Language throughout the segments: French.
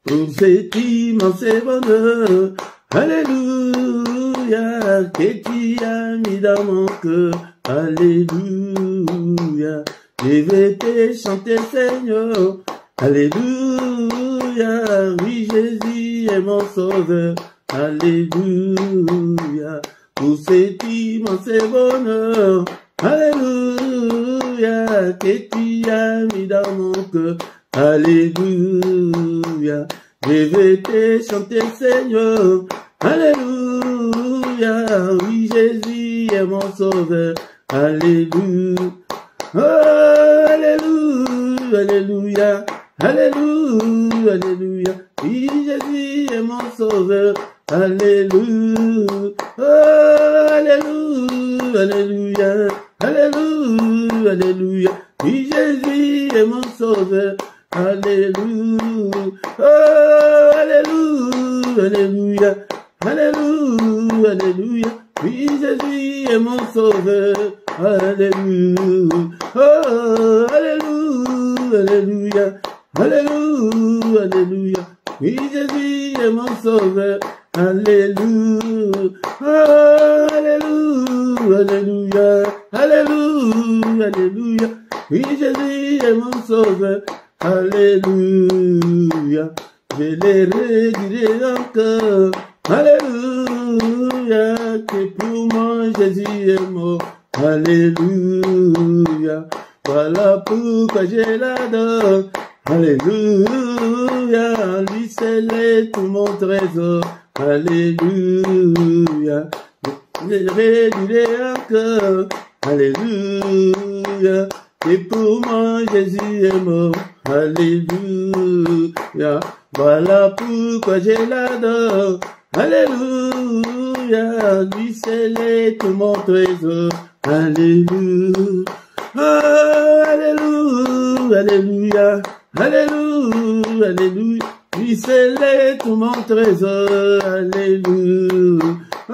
pour cet immense bonheur. Alléluia, que tu as mis dans mon cœur. Alléluia, je vais te chanter, Seigneur. Alléluia, oui, Jésus est mon sauveur. Alléluia, pour cet immense bonheur. Alléluia, que tu as mis dans mon cœur. Alléluia, je vais te chanter, Seigneur. Alléluia, oui, Jésus est mon sauveur. Alléluia, oh, alléluia, alléluia, alléluia, alléluia, oui, Jésus est mon sauveur. Alléluia, oh, alléluia, alléluia, alléluia, alléluia, oui, Jésus est mon sauveur. Alléluia, oh, alléluia, alléluia, alléluia, alléluia, oui, Jésus est mon sauveur. Alléluia, oh, alléluia, alléluia, alléluia, alléluia, oui, Jésus est mon sauveur. Alléluia, oh, alléluia, alléluia, alléluia, alléluia, oui, Jésus est mon sauveur. Alléluia, je les redirai encore. Alléluia, que pour moi Jésus est mort. Alléluia, voilà pourquoi je l'adore. Alléluia, lui seul est tout mon trésor. Alléluia, je les redirai encore. Alléluia, et pour moi Jésus est mort. Alléluia, voilà pourquoi je l'adore. Alléluia, lui seul est tout mon trésor. Alléluia, oh, alléluia, alléluia, alléluia, alléluia, lui seul est tout mon trésor. Alléluia, oh,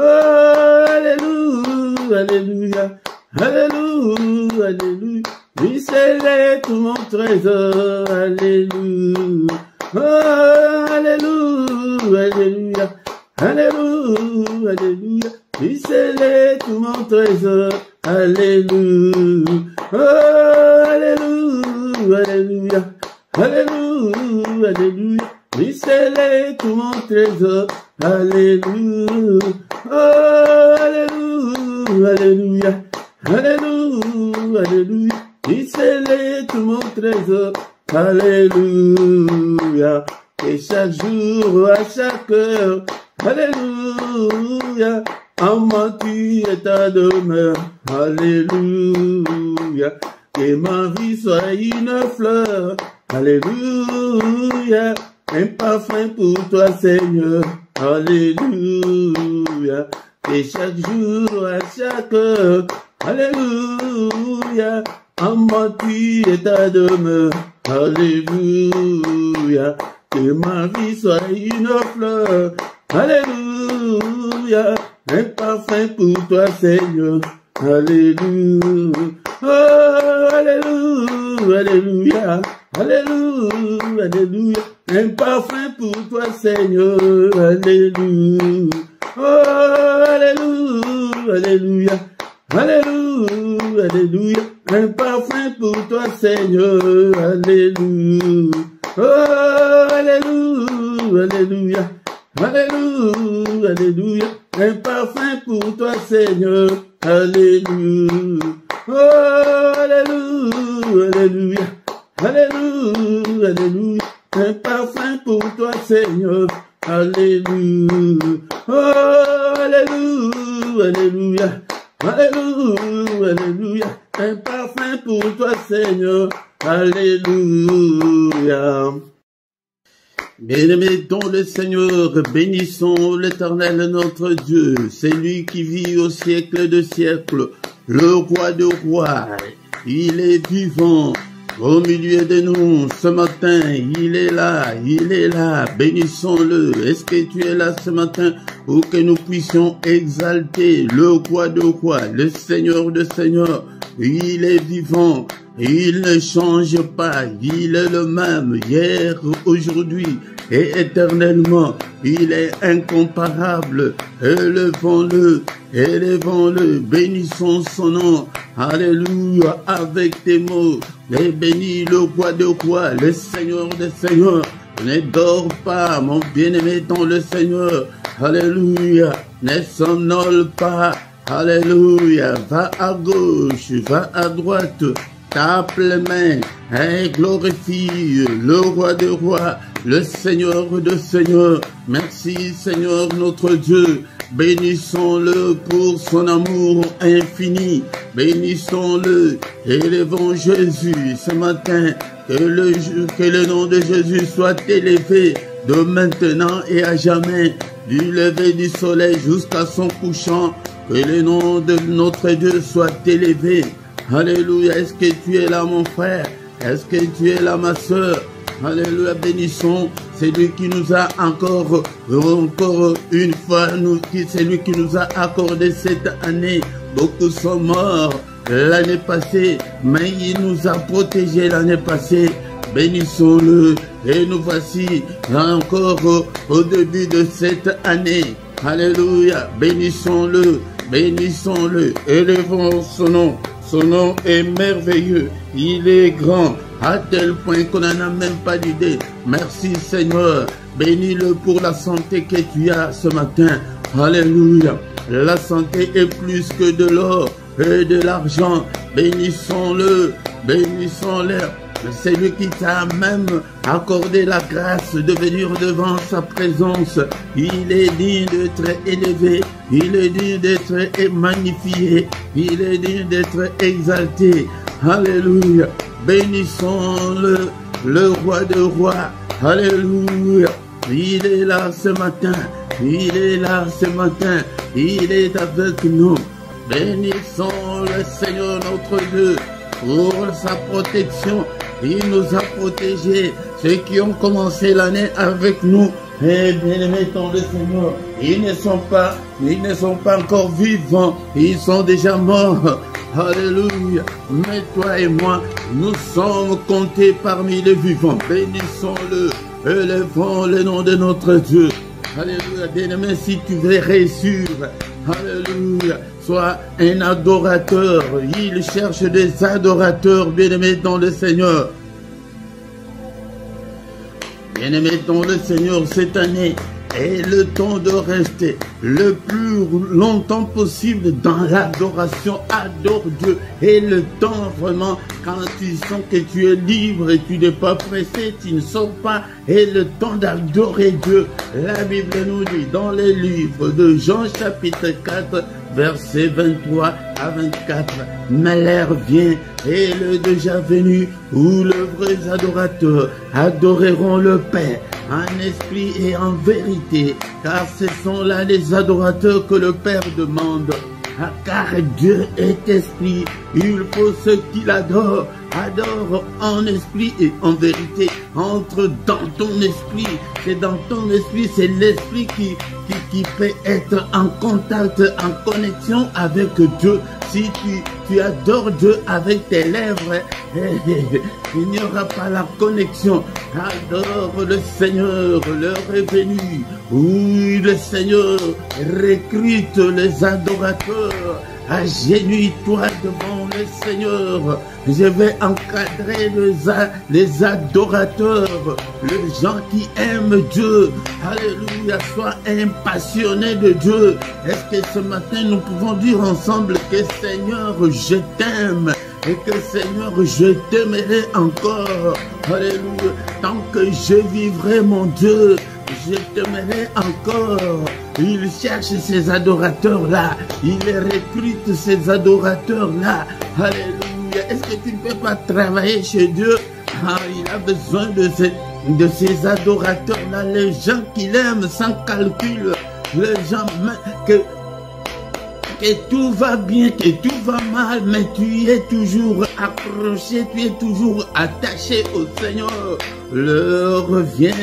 alléluia, alléluia, alléluia, alléluia, lui seul est tout mon trésor. Alléluia, oh, alléluia, alléluia, alléluia, alléluia, lui seul est tout mon trésor. Alléluia, oh, alléluia, alléluia, alléluia, alléluia, lui seul est tout mon trésor. Alléluia, oh, alléluia, alléluia, alléluia, alléluia, lui seul est tout mon trésor. Alléluia, et chaque jour, à chaque heure, alléluia, en moi tu es ta demeure. Alléluia, que ma vie soit une fleur. Alléluia, un parfum pour toi, Seigneur. Alléluia, et chaque jour, à chaque heure, alléluia, en moi tu es ta demeure. Alléluia, que ma vie soit une fleur. Alléluia, un parfum pour toi, Seigneur. Alléluia, oh, alléluia, alléluia, alléluia, alléluia, un parfum pour toi, Seigneur. Alléluia, oh, alléluia, alléluia, alléluia, alléluia, un parfum pour toi, Seigneur. Alléluia, oh, alléluia, alléluia, alléluia, alléluia, un parfum pour toi, Seigneur. Alléluia, oh, alléluia, alléluia, alléluia, alléluia, un parfum pour toi, Seigneur. Alléluia, oh, alléluia, alléluia, alléluia, alléluia, un parfum pour toi, Seigneur. Alléluia. Bien-aimés dans le Seigneur, bénissons l'Éternel notre Dieu, c'est lui qui vit au siècle de siècles, le roi de rois, il est vivant au milieu de nous ce matin, il est là, bénissons-le. Est-ce que tu es là ce matin pour que nous puissions exalter le roi de rois, le Seigneur de seigneurs, il est vivant. Il ne change pas, il est le même hier, aujourd'hui et éternellement. Il est incomparable. Élevons-le, élevons-le, bénissons son nom. Alléluia, avec tes mots. Et bénis le roi de rois, le Seigneur des seigneurs. Ne dors pas, mon bien-aimé dans le Seigneur. Alléluia, ne somnole pas. Alléluia, va à gauche, va à droite. Tape les mains et glorifie le roi des rois, le Seigneur de seigneurs. Merci Seigneur notre Dieu. Bénissons-le pour son amour infini. Bénissons-le. Élevons Jésus ce matin. Que le nom de Jésus soit élevé de maintenant et à jamais. Du lever du soleil jusqu'à son couchant. Que le nom de notre Dieu soit élevé. Alléluia. Est-ce que tu es là mon frère? Est-ce que tu es là ma soeur? Alléluia. Bénissons celui qui nous a encore une fois, c'est lui qui nous a accordé cette année. Beaucoup sont morts l'année passée, mais il nous a protégés l'année passée. Bénissons-le et nous voici encore au début de cette année. Alléluia. Bénissons-le, bénissons-le, élevons son nom. Son nom est merveilleux, il est grand, à tel point qu'on n'en a même pas d'idée. Merci Seigneur, bénis-le pour la santé que tu as ce matin. Alléluia, la santé est plus que de l'or et de l'argent. Bénissons-le, bénissons-le. C'est lui qui t'a même accordé la grâce de venir devant sa présence. Il est digne d'être élevé. Il est digne d'être magnifié. Il est digne d'être exalté. Alléluia. Bénissons-le, le roi de rois. Alléluia. Il est là ce matin. Il est là ce matin. Il est avec nous. Bénissons le Seigneur notre Dieu pour sa protection. Il nous a protégés, ceux qui ont commencé l'année avec nous. Et bien-aimés dans le Seigneur, ils ne sont pas encore vivants, ils sont déjà morts. Alléluia. Mais toi et moi, nous sommes comptés parmi les vivants. Bénissons-le, élevons le nom de notre Dieu. Alléluia. Bien-aimé, si tu veux réussir, alléluia, sois un adorateur. Il cherche des adorateurs, bien-aimés dans le Seigneur. Bien-aimés dans le Seigneur, cette année est le temps de rester le plus longtemps possible dans l'adoration. Adore Dieu. Et le temps vraiment, quand tu sens que tu es libre et tu n'es pas pressé, tu ne sors pas. Et le temps d'adorer Dieu. La Bible nous dit dans les livres de Jean chapitre 4, versets 23 à 24. Mais l'heure vient et le déjà venu où les vrais adorateurs adoreront le Père en esprit et en vérité, car ce sont là les adorateurs que le Père demande. Car Dieu est esprit, il faut ceux qui l'adorent, adore en esprit et en vérité. Entre dans ton esprit, c'est dans ton esprit, c'est l'esprit qui peut être en contact, en connexion avec Dieu. Si tu adores Dieu avec tes lèvres, il n'y aura pas la connexion. Adore le Seigneur, l'heure est venue. Oui, le Seigneur recrute les adorateurs. Agenouille-toi devant le Seigneur. Je vais encadrer les adorateurs, les gens qui aiment Dieu. Alléluia, sois un passionné de Dieu. Est-ce que ce matin nous pouvons dire ensemble que Seigneur, je t'aime et que Seigneur, je t'aimerai encore. Alléluia, tant que je vivrai mon Dieu, je t'aimerai encore. Il cherche ces adorateurs-là. Il recrute ces adorateurs-là. Alléluia. Est-ce que tu ne peux pas travailler chez Dieu? Il a besoin de ces adorateurs-là. Les gens qui l'aiment sans calcul. Les gens que tout va bien, que tout va mal, mais tu es toujours accroché, tu es toujours attaché au Seigneur. L'heure vient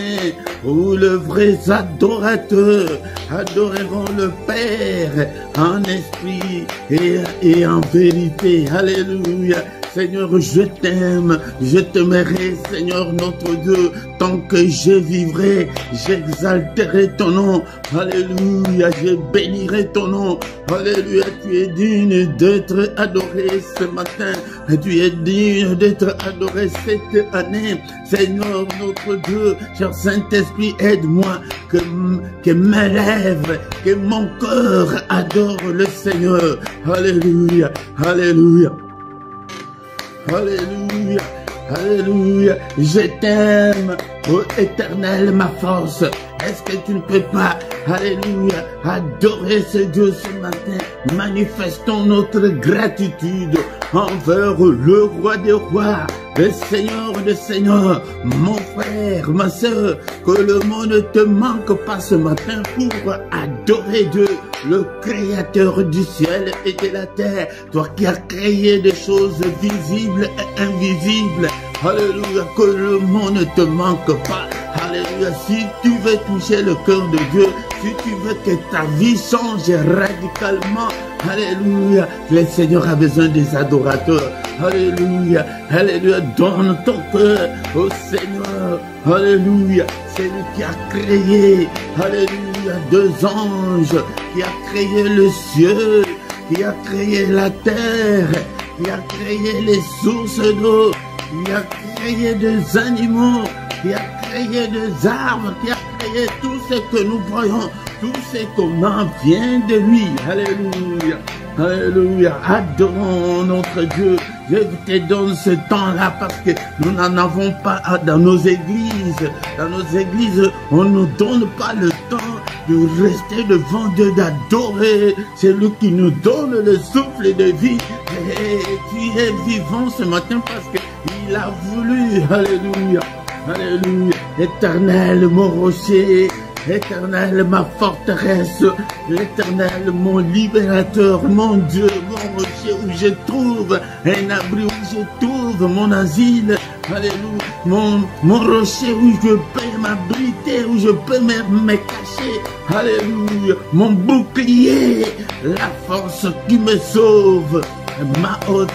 où les vrais adorateurs adoreront le Père en esprit et en vérité. Alléluia. Seigneur, je t'aime, je t'aimerai, Seigneur notre Dieu, tant que je vivrai, j'exalterai ton nom. Alléluia, je bénirai ton nom. Alléluia, tu es digne d'être adoré ce matin. Tu es digne d'être adoré cette année. Seigneur notre Dieu, cher Saint-Esprit, aide-moi que mes lèvres, que mon cœur adore le Seigneur. Alléluia, alléluia. Alléluia, alléluia, je t'aime, ô Éternel, ma force. Est-ce que tu ne peux pas, alléluia, adorer ce Dieu ce matin? Manifestons notre gratitude envers le roi des rois, le Seigneur des seigneurs, mon frère, ma soeur, que le monde ne te manque pas ce matin pour adorer Dieu, le créateur du ciel et de la terre, toi qui as créé des choses visibles et invisibles. Alléluia, que le monde ne te manque pas. Alléluia, si tu veux toucher le cœur de Dieu, si tu veux que ta vie change radicalement, alléluia, le Seigneur a besoin des adorateurs. Alléluia, alléluia, donne ton cœur au Seigneur. Alléluia, c'est lui qui a créé, alléluia, deux anges, qui a créé le ciel, qui a créé la terre, qui a créé les sources d'eau, qui a créé des animaux, qui a créé des arbres, qui a créé tout ce que nous voyons, tout ce qu'on en vient de lui. Alléluia, alléluia, adorons notre Dieu. Je te donne ce temps-là parce que nous n'en avons pas dans nos églises. Dans nos églises, on ne nous donne pas le temps de rester devant Dieu, d'adorer. C'est lui qui nous donne le souffle de vie. Et tu es vivant ce matin parce qu'il a voulu. Alléluia. Alléluia. Éternel, mon rocher. Éternel, ma forteresse, l'Éternel, mon libérateur, mon Dieu, mon rocher où je trouve un abri, où je trouve mon asile. Alléluia, mon rocher où je peux m'abriter, où je peux me cacher. Alléluia, mon bouclier, la force qui me sauve, ma haute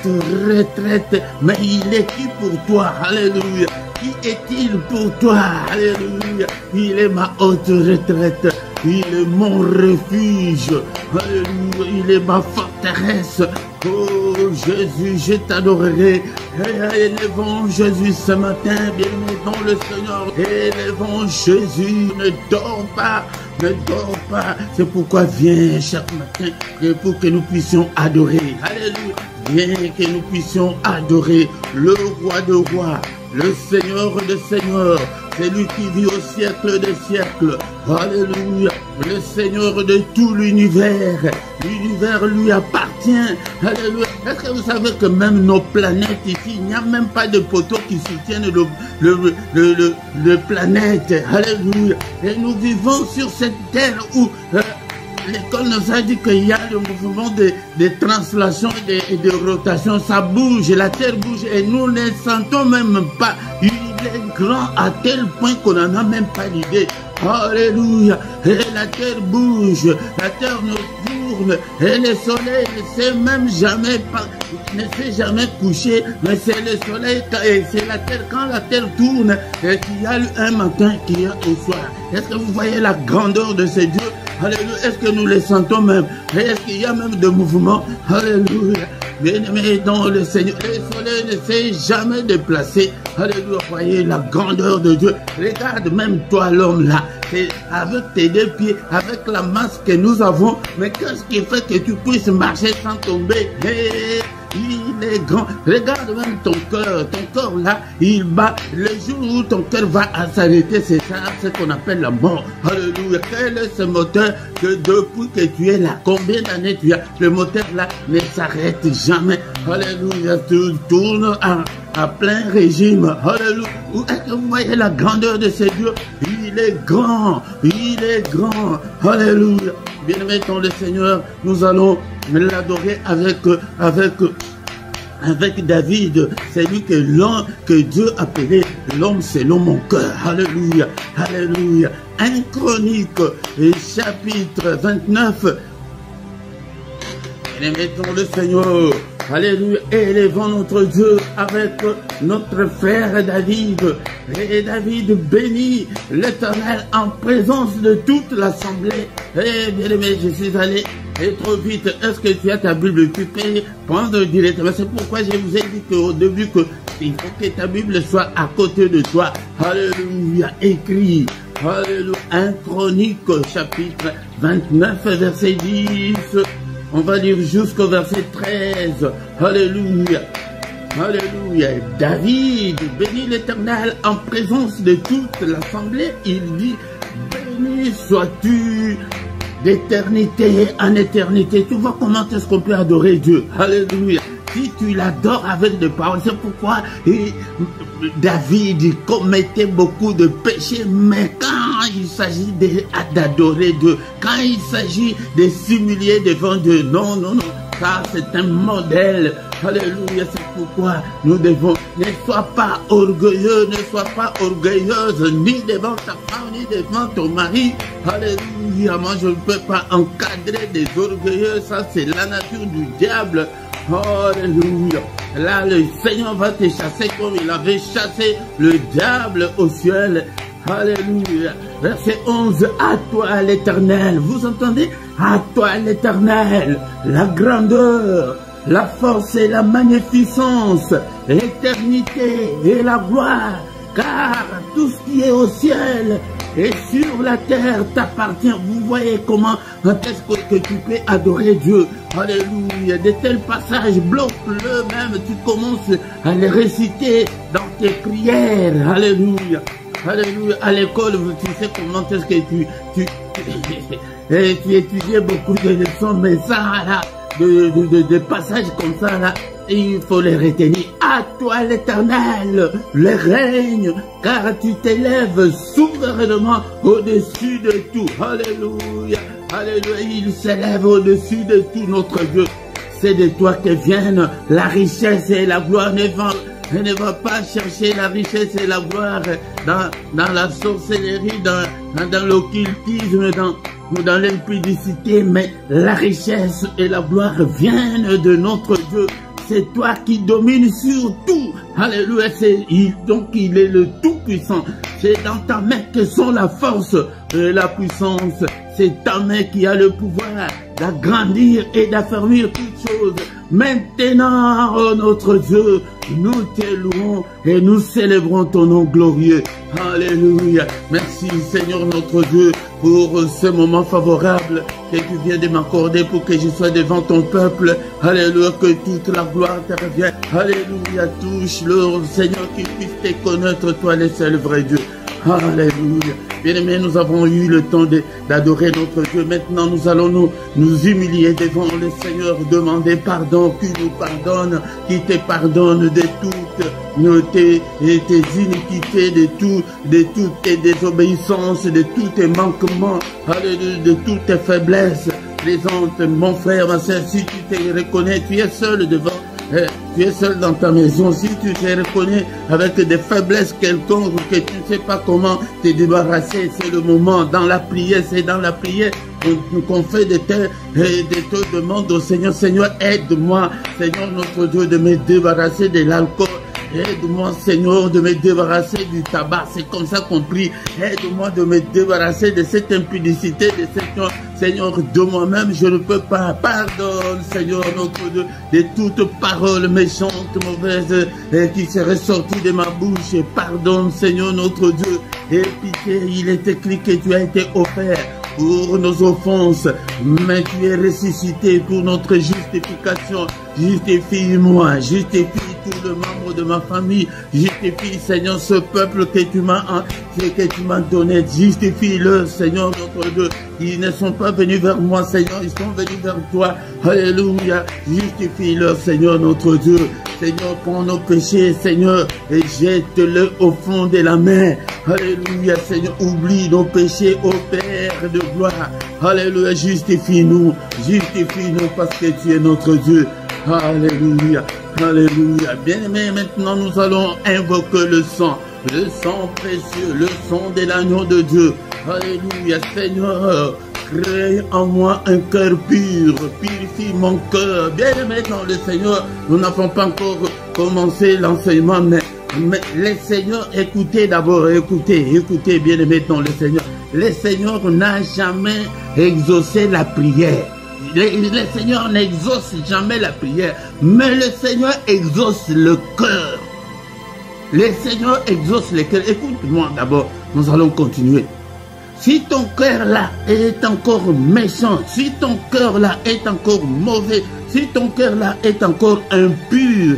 retraite. Mais il est qui pour toi? Alléluia. Qui est-il pour toi? Alléluia. Il est ma haute retraite. Il est mon refuge. Alléluia. Il est ma forteresse. Oh Jésus, je t'adorerai. Élevons Jésus ce matin, bien-aimé dans le Seigneur. Élevons Jésus, ne dors pas, ne dors pas. C'est pourquoi viens chaque matin pour que nous puissions adorer. Alléluia. Viens que nous puissions adorer le roi de rois, le Seigneur des seigneurs, celui qui vit au siècle des siècles. Alléluia, le Seigneur de tout l'univers. L'univers lui appartient. Alléluia. Est-ce que vous savez que même nos planètes ici, il n'y a même pas de poteaux qui soutiennent le planète. Alléluia. Et nous vivons sur cette terre où l'école nous a dit qu'il y a le mouvement de translation et de rotation. Ça bouge, la terre bouge et nous ne sentons même pas. Il est grand à tel point qu'on n'en a même pas l'idée. Alléluia. Et la terre bouge, la terre nous tourne et le soleil ne s'est même jamais couché. Mais c'est le soleil et c'est la terre. Quand la terre tourne, et qu'il y a un matin, qu'il y a au soir. Est-ce que vous voyez la grandeur de ces dieux? Alléluia. Est-ce que nous les sentons même? Est-ce qu'il y a même de mouvement? Alléluia. Bien-aimé dans le Seigneur, le soleil ne s'est jamais déplacé. Alléluia. Voyez la grandeur de Dieu. Regarde même toi l'homme là. Avec tes deux pieds, avec la masse que nous avons. Mais qu'est-ce qui fait que tu puisses marcher sans tomber? Il est grand. Regarde même ton corps là, il bat. Le jour où ton cœur va s'arrêter, c'est ça, ce qu'on appelle la mort. Alléluia. Quel est ce moteur que depuis que tu es là, combien d'années tu as? Le moteur là ne s'arrête jamais. Alléluia. Tu tournes à plein régime. Alléluia. Est-ce que vous voyez la grandeur de ce Dieu? Il est grand. Il est grand. Alléluia. Bien-aimé dans le Seigneur, nous allons l'adorer avec David. C'est lui que Dieu appelait l'homme selon mon cœur. Alléluia. Alléluia. 1 Chronique, chapitre 29. Bien-aimé dans le Seigneur, Alléluia. Élevons notre Dieu avec notre frère David. Et David bénit l'Éternel en présence de toute l'assemblée. Eh bien aimé, je suis allé trop vite. Est-ce que tu as ta Bible? Tu peux prendre directement. C'est pourquoi je vous ai dit qu'au début, il faut que ta Bible soit à côté de toi. Alléluia. Écrit. Alléluia. 1 Chronique, chapitre 29, verset 10. On va lire jusqu'au verset 13. Alléluia. Alléluia. David bénit l'Éternel en présence de toute l'assemblée. Il dit, béni sois-tu d'éternité en éternité. Tu vois comment est-ce qu'on peut adorer Dieu. Alléluia. Si tu l'adores avec des paroles, c'est pourquoi David commettait beaucoup de péchés, mais quand il s'agit d'adorer Dieu, quand il s'agit de s'humilier devant Dieu, non, non, non, ça c'est un modèle. Alléluia, c'est pourquoi nous devons, ne sois pas orgueilleux, ne sois pas orgueilleuse, ni devant ta femme, ni devant ton mari. Alléluia, moi je ne peux pas encadrer des orgueilleux, ça c'est la nature du diable. Alléluia. Là, le Seigneur va te chasser comme il avait chassé le diable au ciel. Alléluia. Verset 11. À toi l'Éternel. Vous entendez? À toi l'Éternel. La grandeur, la force et la magnificence, l'éternité et la gloire. Car tout ce qui est au ciel et sur la terre t'appartient. Vous voyez comment est-ce que tu peux adorer Dieu. Alléluia. De tels passages, bloque-le même. Tu commences à les réciter dans tes prières. Alléluia. Alléluia. À l'école, tu sais comment est-ce que tu étudiais beaucoup de leçons, mais ça là, de passages comme ça là, il faut les retenir. À toi l'Éternel, le règne, car tu t'élèves souverainement au-dessus de tout. Alléluia. Alléluia. Il s'élève au-dessus de tout notre Dieu. C'est de toi que viennent la richesse et la gloire. Ne va pas chercher la richesse et la gloire dans la sorcellerie, dans l'occultisme, dans l'impudicité, mais la richesse et la gloire viennent de notre Dieu. C'est toi qui domines sur tout. Alléluia. Donc il est le Tout-Puissant. C'est dans ta main que sont la force et la puissance. C'est ta main qui a le pouvoir d'agrandir et d'affermir toutes choses. Maintenant, oh notre Dieu, nous t'élouons et nous célébrons ton nom glorieux. Alléluia. Merci Seigneur notre Dieu pour ce moment favorable que tu viens de m'accorder pour que je sois devant ton peuple. Alléluia, que toute la gloire te revienne. Alléluia, touche-le Seigneur, qu'il puisse te connaître toi le seul vrai Dieu. Alléluia. Bien-aimés, nous avons eu le temps d'adorer notre Dieu. Maintenant, nous allons nous humilier devant le Seigneur, demander pardon, qu'il nous pardonne, qu'il te pardonne de toutes tes iniquités, de toutes tes désobéissances, de tous tes manquements, de toutes tes faiblesses. Présente, mon frère, ma soeur, si tu te reconnais, tu es seul devant. Tu es seul dans ta maison. Si tu te reconnais avec des faiblesses quelconques, que tu ne sais pas comment te débarrasser, c'est le moment. Dans la prière, c'est dans la prière qu'on fait de te demandes au Seigneur. Seigneur, aide-moi, Seigneur notre Dieu, de me débarrasser de l'alcool. Aide-moi, Seigneur, de me débarrasser du tabac. C'est comme ça qu'on prie. Aide-moi de me débarrasser de cette impudicité, de cette... Seigneur, de moi-même, je ne peux pas. Pardonne, Seigneur, notre Dieu, de toute parole méchante, mauvaise, qui serait sortie de ma bouche. Pardonne, Seigneur, notre Dieu. Et pitié, il est écrit que tu as été offert pour nos offenses, mais tu es ressuscité pour notre justification. Justifie-moi, justifie tout le membre de ma famille, justifie, Seigneur, ce peuple que tu m'as donné, justifie-le, Seigneur, notre Dieu. Ils ne sont pas venus vers moi, Seigneur, ils sont venus vers toi. Alléluia, justifie-le, Seigneur, notre Dieu. Seigneur, prends nos péchés, Seigneur, et jette-le au fond de la mer. Alléluia, Seigneur, oublie nos péchés, ô Père de gloire. Alléluia, justifie-nous parce que tu es notre Dieu. Alléluia, alléluia. Bien-aimé, maintenant nous allons invoquer le sang précieux, le sang de l'agneau de Dieu. Alléluia, Seigneur, crée en moi un cœur pur, purifie mon cœur. Bien-aimé dans le Seigneur, nous n'avons pas encore commencé l'enseignement, mais le Seigneur, écoutez d'abord, écoutez, bien-aimé dans le Seigneur. Le Seigneur n'a jamais exaucé la prière. Le Seigneur n'exauce jamais la prière, mais le Seigneur exauce le cœur. Le Seigneur exauce le cœur. Écoute-moi d'abord, nous allons continuer. Si ton cœur là est encore méchant, si ton cœur là est encore mauvais, si ton cœur là est encore impur,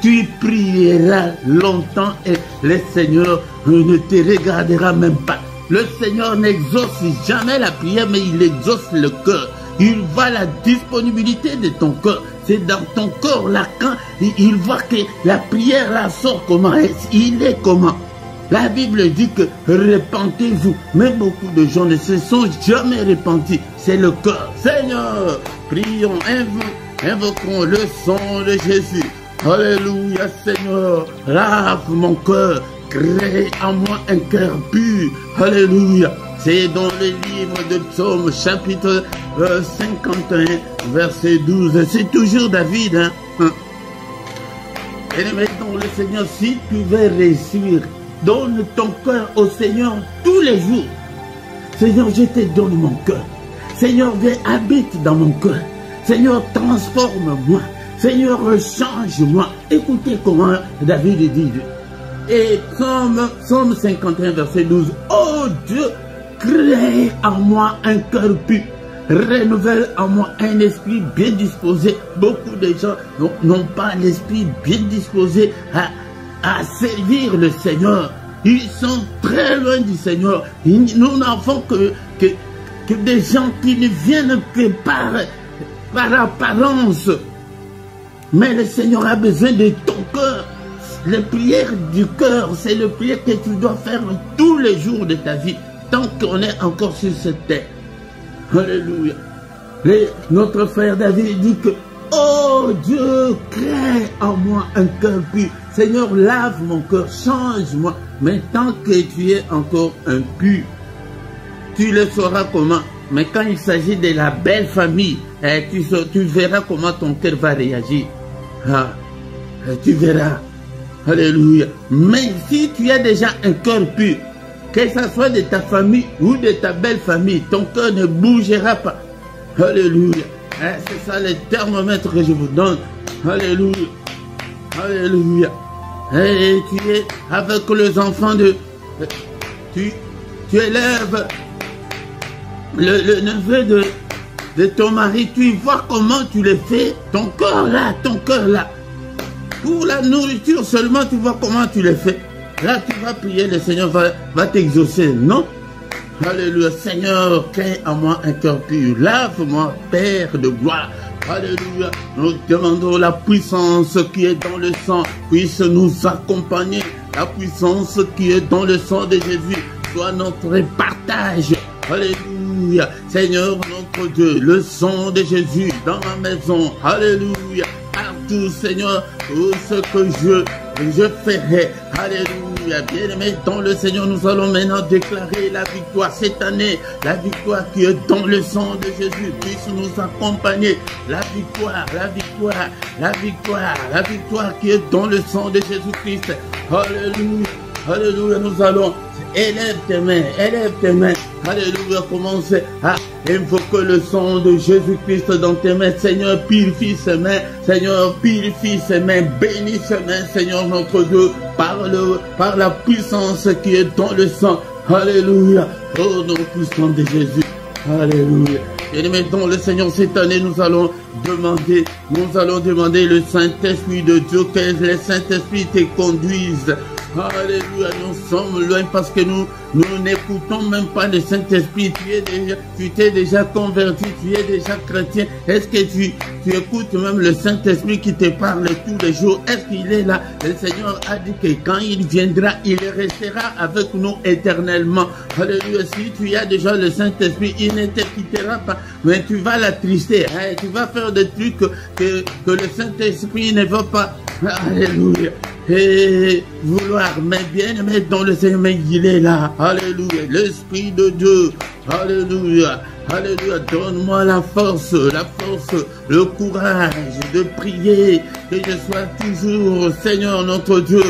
tu prieras longtemps et le Seigneur ne te regardera même pas. Le Seigneur n'exauce jamais la prière, mais il exauce le cœur. Il voit la disponibilité de ton cœur. C'est dans ton cœur là, quand il voit que la prière là sort comment, il est comment. La Bible dit que repentez-vous. Mais beaucoup de gens ne se sont jamais repentis. C'est le cœur. Seigneur, prions, invoquons le sang de Jésus. Alléluia, Seigneur, lave mon cœur, crée en moi un cœur pur. Alléluia. C'est dans le livre de Psaume, chapitre 51, verset 12. C'est toujours David. Et maintenant, le Seigneur, si tu veux réussir, donne ton cœur au Seigneur tous les jours. Seigneur, je te donne mon cœur. Seigneur, viens, habite dans mon cœur. Seigneur, transforme-moi. Seigneur, change-moi. Écoutez comment David dit. Et Psaume 51, verset 12. Oh Dieu, crée en moi un cœur pur. Renouvelle en moi un esprit bien disposé. Beaucoup de gens n'ont pas l'esprit bien disposé à servir le Seigneur. Ils sont très loin du Seigneur. Nous n'avons que des gens qui ne viennent que par apparence. Mais le Seigneur a besoin de ton cœur. Les prières du cœur, c'est le prière que tu dois faire tous les jours de ta vie, tant qu'on est encore sur cette terre. Alléluia. Notre frère David dit que, oh Dieu, crée en moi un cœur pur. Seigneur, lave mon cœur, change-moi. Mais tant que tu es encore impur, tu le sauras comment. Mais quand il s'agit de la belle famille, tu verras comment ton cœur va réagir. Tu verras. Alléluia. Mais si tu as déjà un cœur pur, que ce soit de ta famille ou de ta belle famille, ton cœur ne bougera pas. Alléluia. C'est ça le thermomètre que je vous donne. Alléluia. Alléluia. Et tu es avec les enfants de... Tu élèves le neveu de ton mari, tu vois comment tu le fais. Ton cœur là. Pour la nourriture seulement, tu vois comment tu le fais. Là, tu vas prier, le Seigneur va t'exaucer, non? Alléluia. Seigneur, crée en moi un cœur pur. Lave-moi, Père de gloire. Alléluia. Nous demandons la puissance qui est dans le sang puisse nous accompagner. La puissance qui est dans le sang de Jésus soit notre partage. Alléluia. Seigneur notre Dieu, le sang de Jésus dans ma maison. Alléluia. Partout, Seigneur, tout ce que je ferai. Alléluia. Bien-aimés dans le Seigneur, nous allons maintenant déclarer la victoire cette année. La victoire qui est dans le sang de Jésus puisse nous accompagner. La victoire, la victoire, la victoire, la victoire qui est dans le sang de Jésus-Christ. Alléluia. Alléluia. Nous allons... Élève tes mains, élève tes mains. Alléluia, commence à invoquer le sang de Jésus-Christ dans tes mains. Seigneur, purifie ses mains. Seigneur, purifie ses mains. Bénis ses mains, Seigneur notre Dieu, par la puissance qui est dans le sang. Alléluia. Au nom puissant de Jésus. Alléluia. Et maintenant, le Seigneur, cette année, nous allons demander le Saint-Esprit de Dieu, que le Saint-Esprit te conduise. Alléluia, nous sommes loin parce que nous n'écoutons même pas le Saint-Esprit. Tu t'es déjà converti, tu es déjà chrétien. Est-ce que tu écoutes même le Saint-Esprit qui te parle tous les jours? Est-ce qu'il est là? Le Seigneur a dit que quand il viendra, il restera avec nous éternellement. Alléluia, si tu as déjà le Saint-Esprit, il ne te quittera pas. Mais tu vas l'attrister, hein? Tu vas faire des trucs que le Saint-Esprit ne va pas. Alléluia. Et vouloir, mais bien aimé dans le Seigneur, mais il est là. Alléluia. L'Esprit de Dieu. Alléluia. Alléluia, donne-moi la force, le courage de prier, que je sois toujours, Seigneur notre Dieu,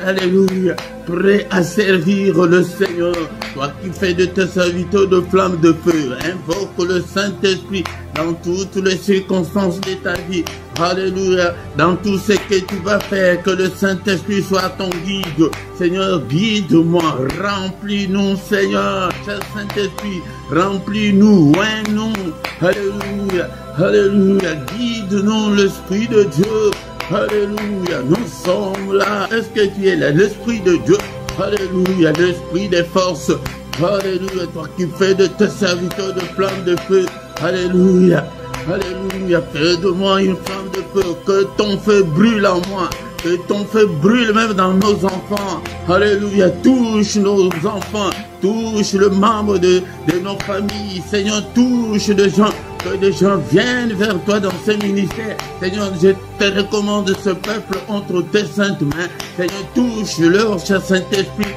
alléluia, prêt à servir le Seigneur. Toi qui fais de tes serviteurs de flammes de feu, invoque le Saint-Esprit dans toutes les circonstances de ta vie. Alléluia, dans tout ce que tu vas faire, que le Saint-Esprit soit ton guide. Seigneur, guide-moi, remplis-nous, Seigneur, cher Saint-Esprit, remplis-nous, oins-nous. Alléluia, alléluia, guide-nous, l'Esprit de Dieu. Alléluia, nous sommes là. Est-ce que tu es là, l'Esprit de Dieu? Alléluia, l'Esprit des forces. Alléluia, toi qui fais de tes serviteurs de flammes de feu. Alléluia, alléluia, fais de moi une flamme de feu. Que ton feu brûle en moi. Que ton feu brûle même dans nos enfants. Alléluia, touche nos enfants. Touche le membre de nos familles. Seigneur, touche des gens. Que des gens viennent vers toi dans ce ministère. Seigneur, je te recommande ce peuple entre tes saintes mains. Seigneur, touche-leur, cher Saint-Esprit.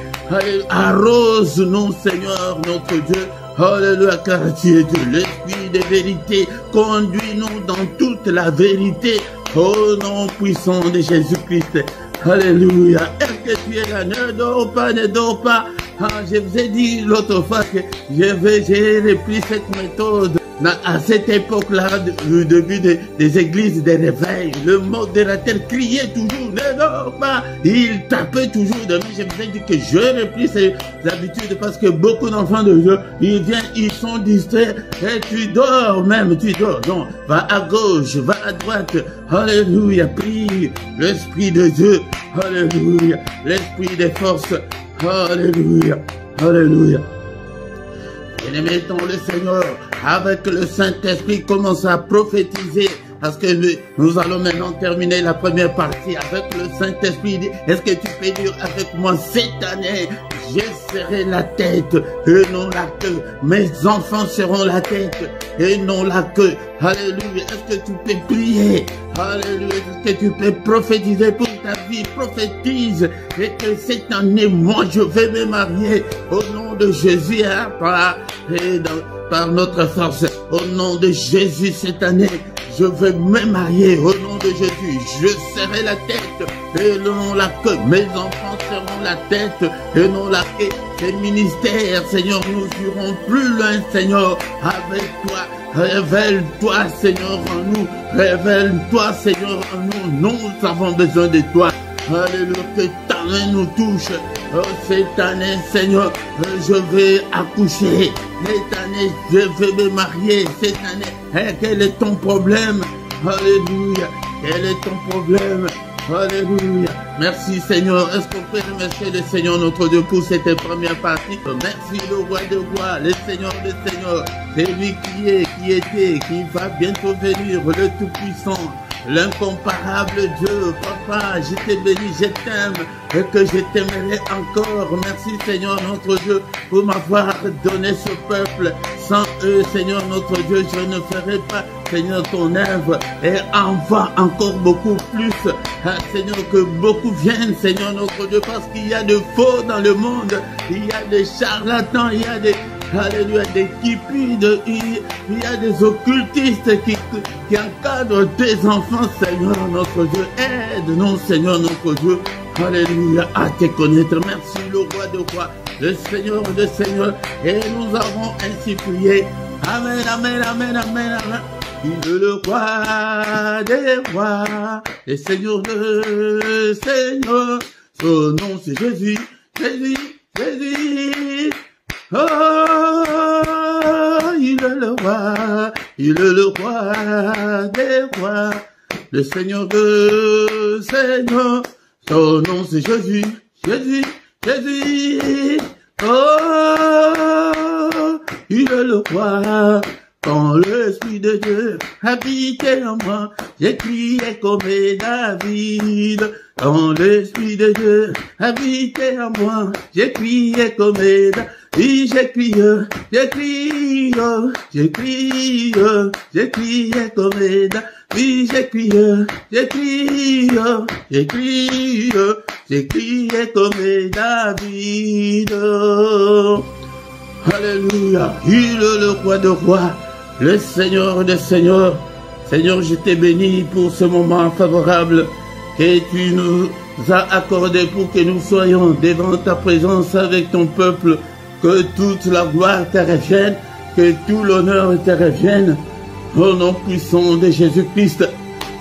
Arrose-nous, Seigneur, notre Dieu. Alléluia, car tu es Dieu, l'Esprit de vérité. Conduis-nous dans toute la vérité. Au nom puissant de Jésus-Christ. Alléluia. Est-ce que tu es là? Ne dors pas, ne dors pas. Ah, je vous ai dit l'autre fois que j'ai repris cette méthode. À cette époque-là, le début des églises de réveil, le modérateur criait toujours, ne dors pas. Il tapait toujours de moi. Je vous ai dit que je repris ces habitudes parce que beaucoup d'enfants de Dieu, ils viennent, ils sont distraits et tu dors même, tu dors. Non, va à gauche, va à droite. Alléluia, prie l'Esprit de Dieu. Alléluia, l'Esprit des forces. Alléluia, alléluia. Bien-aimés dans le Seigneur, avec le Saint-Esprit, commence à prophétiser. Parce que nous allons maintenant terminer la première partie avec le Saint-Esprit. Est-ce que tu peux dire avec moi, cette année, je serai la tête et non la queue. Mes enfants seront la tête et non la queue. Alléluia. Est-ce que tu peux prier? Alléluia. Est-ce que tu peux prophétiser pour ta vie? Prophétise. Et que cette année, moi, je vais me marier au nom de Jésus, hein, par notre force. Au nom de Jésus, cette année, je vais me marier au nom de Jésus. Je serai la tête et non la queue. Mes enfants seront la tête et non la queue. Ces ministères, Seigneur, nous irons plus loin, Seigneur, avec toi. Révèle-toi, Seigneur, en nous. Révèle-toi, Seigneur, en nous. Nous avons besoin de toi. Alléluia, que ta main nous touche. Oh, cette année, Seigneur, je vais accoucher. Cette année, je vais me marier. Cette année, quel est ton problème? Alléluia. Quel est ton problème? Alléluia. Merci, Seigneur. Est-ce qu'on peut remercier le Seigneur notre Dieu pour cette première partie? Merci le roi de rois, le Seigneur des seigneurs. C'est lui qui est, qui était, qui va bientôt venir, le Tout-Puissant. L'incomparable Dieu, Papa, je te bénis, je t'aime et que je t'aimerai encore. Merci Seigneur notre Dieu pour m'avoir donné ce peuple. Sans eux, Seigneur notre Dieu, je ne ferai pas, Seigneur, ton œuvre. Et envoie encore beaucoup plus, Seigneur, que beaucoup viennent, Seigneur notre Dieu, parce qu'il y a de faux dans le monde. Il y a des charlatans, il y a des... Alléluia, des cupides, il y a des occultistes qui encadrent tes enfants, Seigneur notre Dieu. Aide-nous, Seigneur notre Dieu. Alléluia, à te connaître. Merci, le roi de rois, le Seigneur de seigneurs. Et nous avons ainsi prié. Amen, amen, amen, amen, amen. Il est le roi des rois, le Seigneur de seigneurs. Son nom c'est Jésus, Jésus, Jésus. Oh, il est le roi des rois, le Seigneur de seigneurs. Son nom c'est Jésus, Jésus, Jésus. Oh, il est le roi. Quand l'Esprit de Dieu habitait en moi, j'ai crié comme David. Quand l'Esprit de Dieu habitait en moi, j'ai crié comme David. Et j'ai crié, j'ai crié, j'ai crié, j'ai crié comme David. Oui, j'ai crié, j'ai crié, j'ai crié, j'ai crié comme David. Alléluia. Il est le roi de rois, le Seigneur des seigneurs. Seigneur, je t'ai béni pour ce moment favorable que tu nous as accordé pour que nous soyons devant ta présence avec ton peuple. Que toute la gloire te revienne, que tout l'honneur te revienne. Au nom puissant de Jésus-Christ.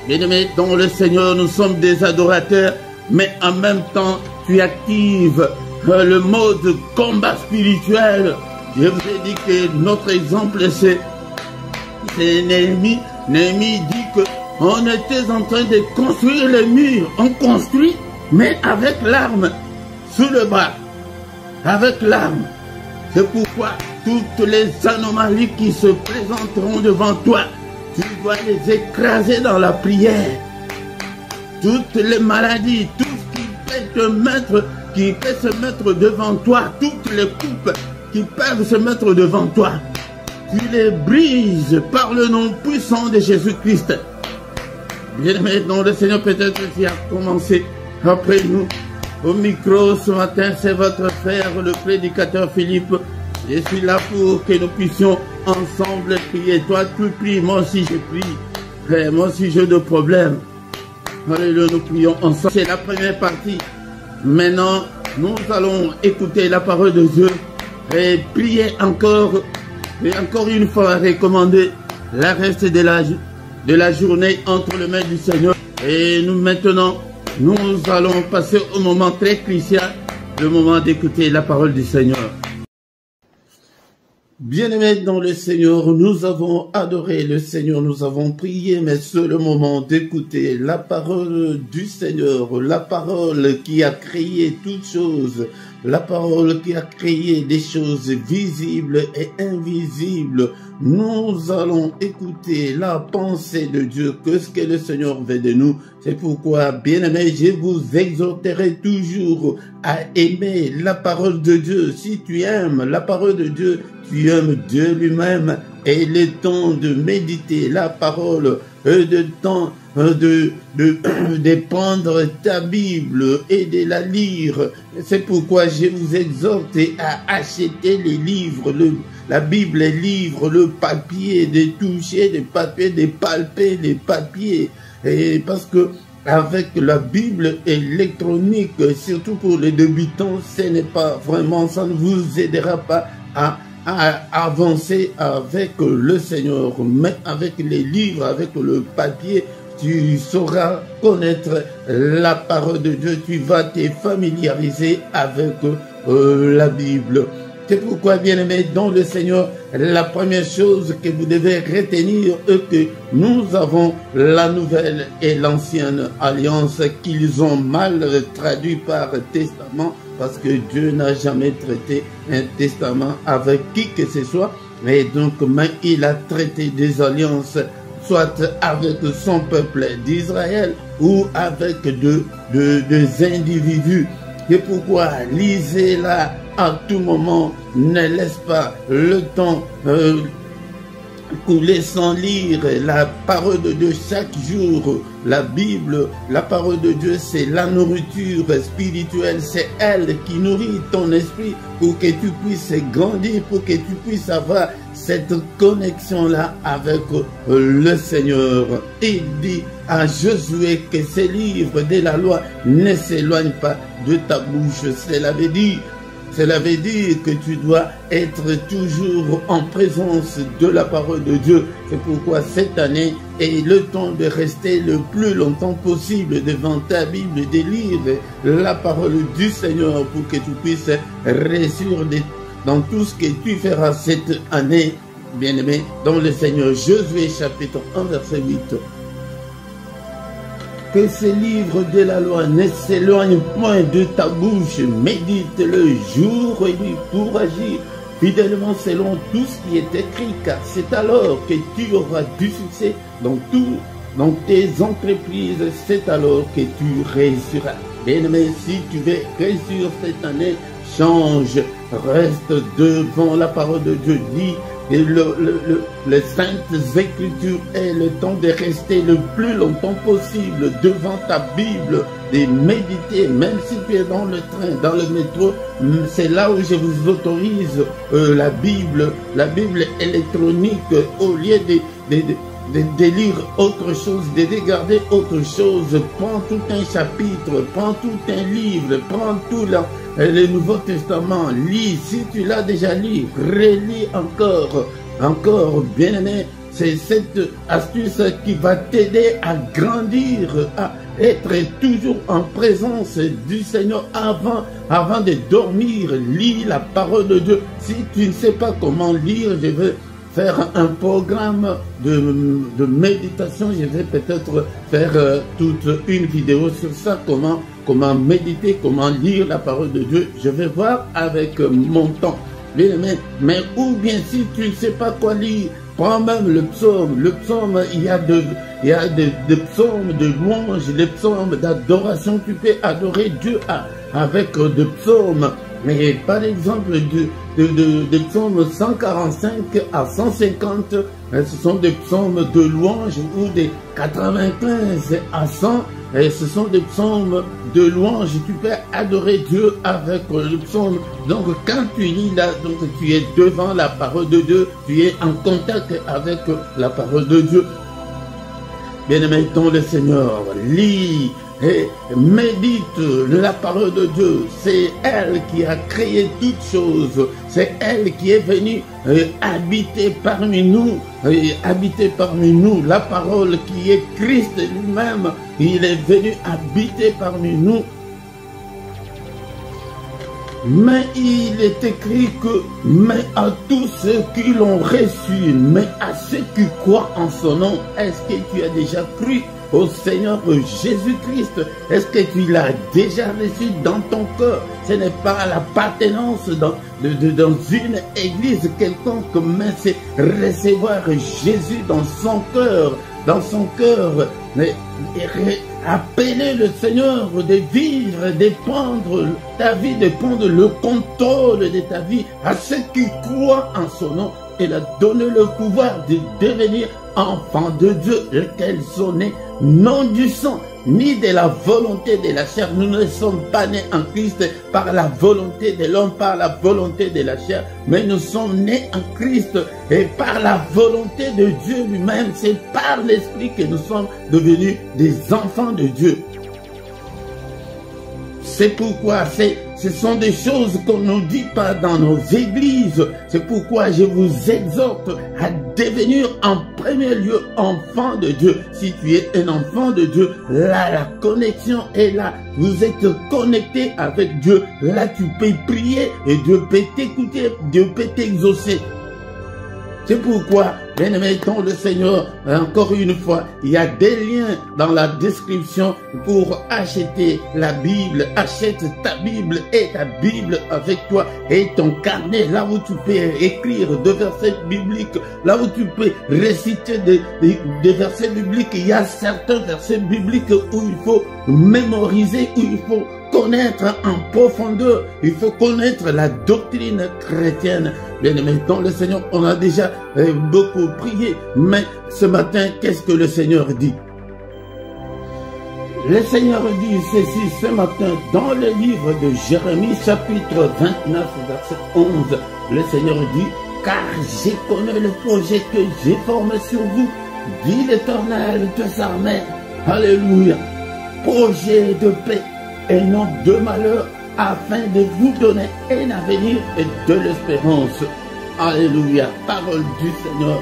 Bien-aimés, dans le Seigneur, nous sommes des adorateurs, mais en même temps, tu actives le mode combat spirituel. Je vous ai dit que notre exemple, c'est Néhémie. Néhémie dit qu'on était en train de construire les murs. On construit, mais avec l'arme sous le bras. Avec l'arme. C'est pourquoi toutes les anomalies qui se présenteront devant toi, tu dois les écraser dans la prière. Toutes les maladies, tout ce qui peut se mettre devant toi, toutes les coupes qui peuvent se mettre devant toi, tu les brises par le nom puissant de Jésus-Christ. Bien-aimé, dans le Seigneur, peut-être qui a commencé après nous. Au micro ce matin, c'est votre frère, le prédicateur Philippe. Je suis là pour que nous puissions ensemble prier. Toi, tu pries, moi aussi je prie. Moi aussi j'ai des problèmes. Alléluia, nous prions ensemble. C'est la première partie. Maintenant, nous allons écouter la parole de Dieu et prier encore. Et encore une fois, recommander la reste de la journée entre les mains du Seigneur. Et nous maintenant, nous allons passer au moment très crucial, le moment d'écouter la parole du Seigneur. Bien-aimés dans le Seigneur, nous avons adoré le Seigneur, nous avons prié, mais c'est le moment d'écouter la parole du Seigneur, la parole qui a créé toutes choses, la parole qui a créé des choses visibles et invisibles. Nous allons écouter la pensée de Dieu, que ce que le Seigneur veut de nous. C'est pourquoi, bien-aimés, je vous exhorterai toujours à aimer la parole de Dieu. Si tu aimes la parole de Dieu, tu aimes Dieu lui-même, et il est temps de méditer la parole, de temps de prendre ta Bible et de la lire. C'est pourquoi je vous exhorte à acheter les livres, la Bible, les livres, le papier, de toucher les papiers, de palper les papiers. Et parce que avec la Bible électronique, surtout pour les débutants, ce n'est pas vraiment, ça ne vous aidera pas à avancer avec le Seigneur. Mais avec les livres, avec le papier, tu sauras connaître la parole de Dieu, tu vas te familiariser avec la Bible. C'est pourquoi, bien-aimés, dans le Seigneur, la première chose que vous devez retenir est que nous avons la nouvelle et l'ancienne alliance qu'ils ont mal traduit par testament, parce que Dieu n'a jamais traité un testament avec qui que ce soit. Et donc, mais il a traité des alliances, soit avec son peuple d'Israël ou avec des individus. C'est pourquoi lisez-la à tout moment, ne laisse pas le temps couler sans lire la parole de Dieu chaque jour. La Bible, la parole de Dieu, c'est la nourriture spirituelle, c'est elle qui nourrit ton esprit pour que tu puisses grandir, pour que tu puisses avoir cette connexion-là avec le Seigneur. Il dit à Josué que ces livres de la loi ne s'éloignent pas de ta bouche. Cela veut dire que tu dois être toujours en présence de la parole de Dieu. C'est pourquoi cette année est le temps de rester le plus longtemps possible devant ta Bible, de lire la parole du Seigneur pour que tu puisses réussir dans tout ce que tu feras cette année, bien-aimé, dans le Seigneur. Josué chapitre 1 verset 8. Que ces livres de la loi ne s'éloignent point de ta bouche, médite-le jour et nuit pour agir fidèlement selon tout ce qui est écrit, car c'est alors que tu auras du succès dans tes entreprises, c'est alors que tu réussiras. Bien-aimé, si tu veux réussir cette année, change, reste devant la parole de Dieu, lis les saintes écritures est le temps de rester le plus longtemps possible devant ta Bible, de méditer, même si tu es dans le train, dans le métro, c'est là où je vous autorise la Bible électronique, au lieu de lire autre chose, de regarder autre chose. Prends tout un chapitre, prends tout un livre, prends tout le Nouveau Testament, lis. Si tu l'as déjà lu, relis encore, bien aimé. C'est cette astuce qui va t'aider à grandir, à être toujours en présence du Seigneur avant de dormir. Lis la parole de Dieu. Si tu ne sais pas comment lire, je vais faire un programme de méditation. Je vais peut-être faire toute une vidéo sur ça, comment méditer, comment lire la parole de Dieu. Je vais voir avec mon temps. Mais ou bien si tu ne sais pas quoi lire, prends même le psaume. Le psaume, il y a des psaumes de louange, des psaumes d'adoration. Tu peux adorer Dieu avec des psaumes. Mais par exemple, des psaumes 145 à 150, ce sont des psaumes de louange, ou des 95 à 100, et ce sont des psaumes de louange. Tu peux adorer Dieu avec le psaume. Donc quand tu lis là, donc tu es devant la parole de Dieu, tu es en contact avec la parole de Dieu. Bien-aimé dans le Seigneur, lis et médite la parole de Dieu. C'est elle qui a créé toutes choses. C'est elle qui est venue habiter parmi nous. La parole qui est Christ lui-même. Il est venu habiter parmi nous. Mais il est écrit que, mais à tous ceux qui l'ont reçu, mais à ceux qui croient en son nom, est-ce que tu as déjà cru au Seigneur Jésus-Christ? Est-ce que tu l'as déjà reçu dans ton cœur? Ce n'est pas l'appartenance dans une église quelconque, mais c'est recevoir Jésus dans son cœur. Mais appeler le Seigneur de vivre, de prendre ta vie, de prendre le contrôle de ta vie à ceux qui croient en son nom. Il a donné le pouvoir de devenir enfants de Dieu, lesquels sont nés non du sang, ni de la volonté de la chair. Nous ne sommes pas nés en Christ par la volonté de l'homme, par la volonté de la chair, mais nous sommes nés en Christ et par la volonté de Dieu lui-même. C'est par l'Esprit que nous sommes devenus des enfants de Dieu. C'est pourquoi ce sont des choses qu'on ne nous dit pas dans nos églises. C'est pourquoi je vous exhorte à devenir en premier lieu enfant de Dieu. Si tu es un enfant de Dieu, là la connexion est là. Vous êtes connecté avec Dieu. Là tu peux prier et Dieu peut t'écouter, Dieu peut t'exaucer. C'est pourquoi, bien-aimé dans le Seigneur, encore une fois, il y a des liens dans la description pour acheter la Bible. Achète ta Bible et ta Bible avec toi et ton carnet, là où tu peux écrire des versets bibliques, là où tu peux réciter des versets bibliques. Il y a certains versets bibliques où il faut mémoriser, où il faut connaître en profondeur, il faut connaître la doctrine chrétienne. Bien-aimé dans le Seigneur, on a déjà beaucoup prié, mais ce matin, qu'est-ce que le Seigneur dit? Le Seigneur dit ceci ce matin dans le livre de Jérémie, chapitre 29, verset 11. Le Seigneur dit, car je connais le projet que j'ai formé sur vous, dit l'Éternel des armées. Alléluia. Projet de paix et non de malheur, afin de vous donner un avenir et de l'espérance. Alléluia. Parole du Seigneur.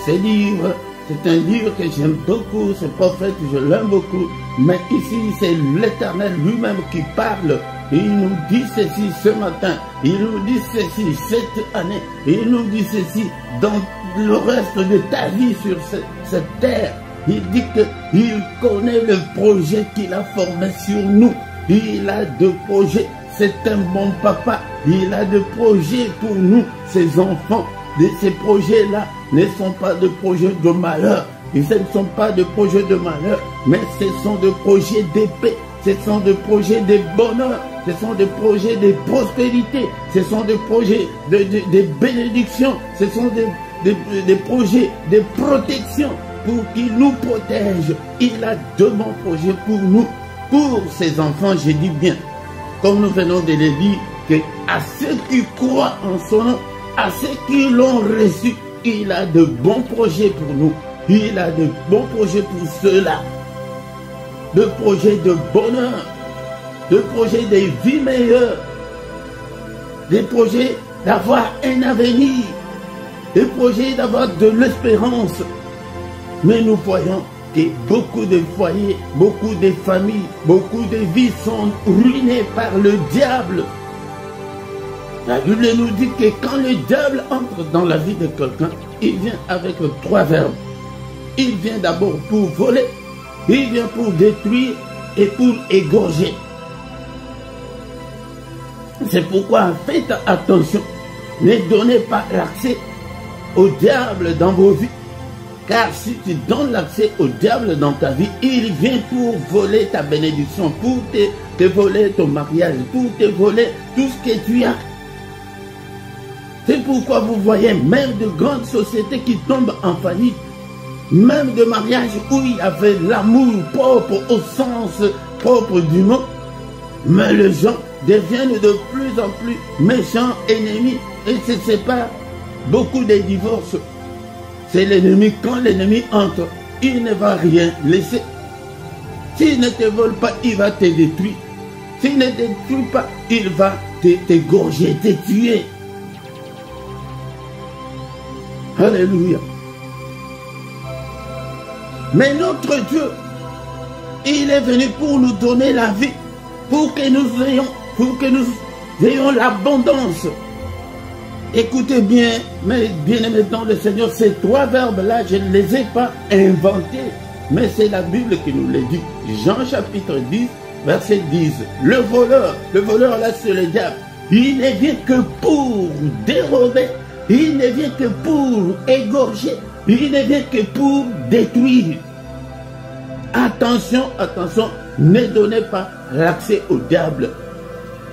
Ce livre, c'est un livre que j'aime beaucoup, ce prophète, je l'aime beaucoup. Mais ici, c'est l'Éternel lui-même qui parle. Il nous dit ceci ce matin. Il nous dit ceci cette année. Il nous dit ceci dans le reste de ta vie sur cette terre. Il dit qu'il connaît le projet qu'il a formé sur nous. Il a des projets, c'est un bon papa. Il a des projets pour nous, ses enfants. Ces projets-là ne sont pas des projets de malheur. Ce ne sont pas des projets de malheur, mais ce sont des projets de paix. Ce sont des projets de bonheur. Ce sont des projets de prospérité. Ce sont des projets de bénédiction. Ce sont des projets de protection pour qu'il nous protège. Il a de bons projets pour nous, pour ses enfants, je dis bien. Comme nous venons de le dire, que à ceux qui croient en son nom, à ceux qui l'ont reçu, il a de bons projets pour nous. Il a de bons projets pour ceux-là. De projets de bonheur, de projets de vie meilleure, des projets d'avoir un avenir, des projets d'avoir de l'espérance. Mais nous voyons que beaucoup de foyers, beaucoup de familles, beaucoup de vies sont ruinées par le diable. La Bible nous dit que quand le diable entre dans la vie de quelqu'un, il vient avec 3 verbes. Il vient d'abord pour voler, il vient pour détruire et pour égorger. C'est pourquoi faites attention, ne donnez pas l'accès au diable dans vos vies. Car si tu donnes l'accès au diable dans ta vie, il vient pour voler ta bénédiction, pour te voler ton mariage, pour te voler tout ce que tu as. C'est pourquoi vous voyez même de grandes sociétés qui tombent en faillite, même de mariages où il y avait l'amour propre au sens propre du mot, mais les gens deviennent de plus en plus méchants, ennemis, et se séparent. Beaucoup de divorces. C'est l'ennemi. Quand l'ennemi entre, il ne va rien laisser. S'il ne te vole pas, il va te détruire. S'il ne te tue pas, il va t'égorger, te tuer. Alléluia. Mais notre Dieu, il est venu pour nous donner la vie, pour que nous ayons l'abondance. Écoutez bien, mes bien-aimés dans le Seigneur, ces 3 verbes-là, je ne les ai pas inventés, mais c'est la Bible qui nous les dit. Jean chapitre 10, verset 10. Le voleur là c'est le diable. Il ne vient que pour dérober, il ne vient que pour égorger, il ne vient que pour détruire. Attention, attention, ne donnez pas l'accès au diable.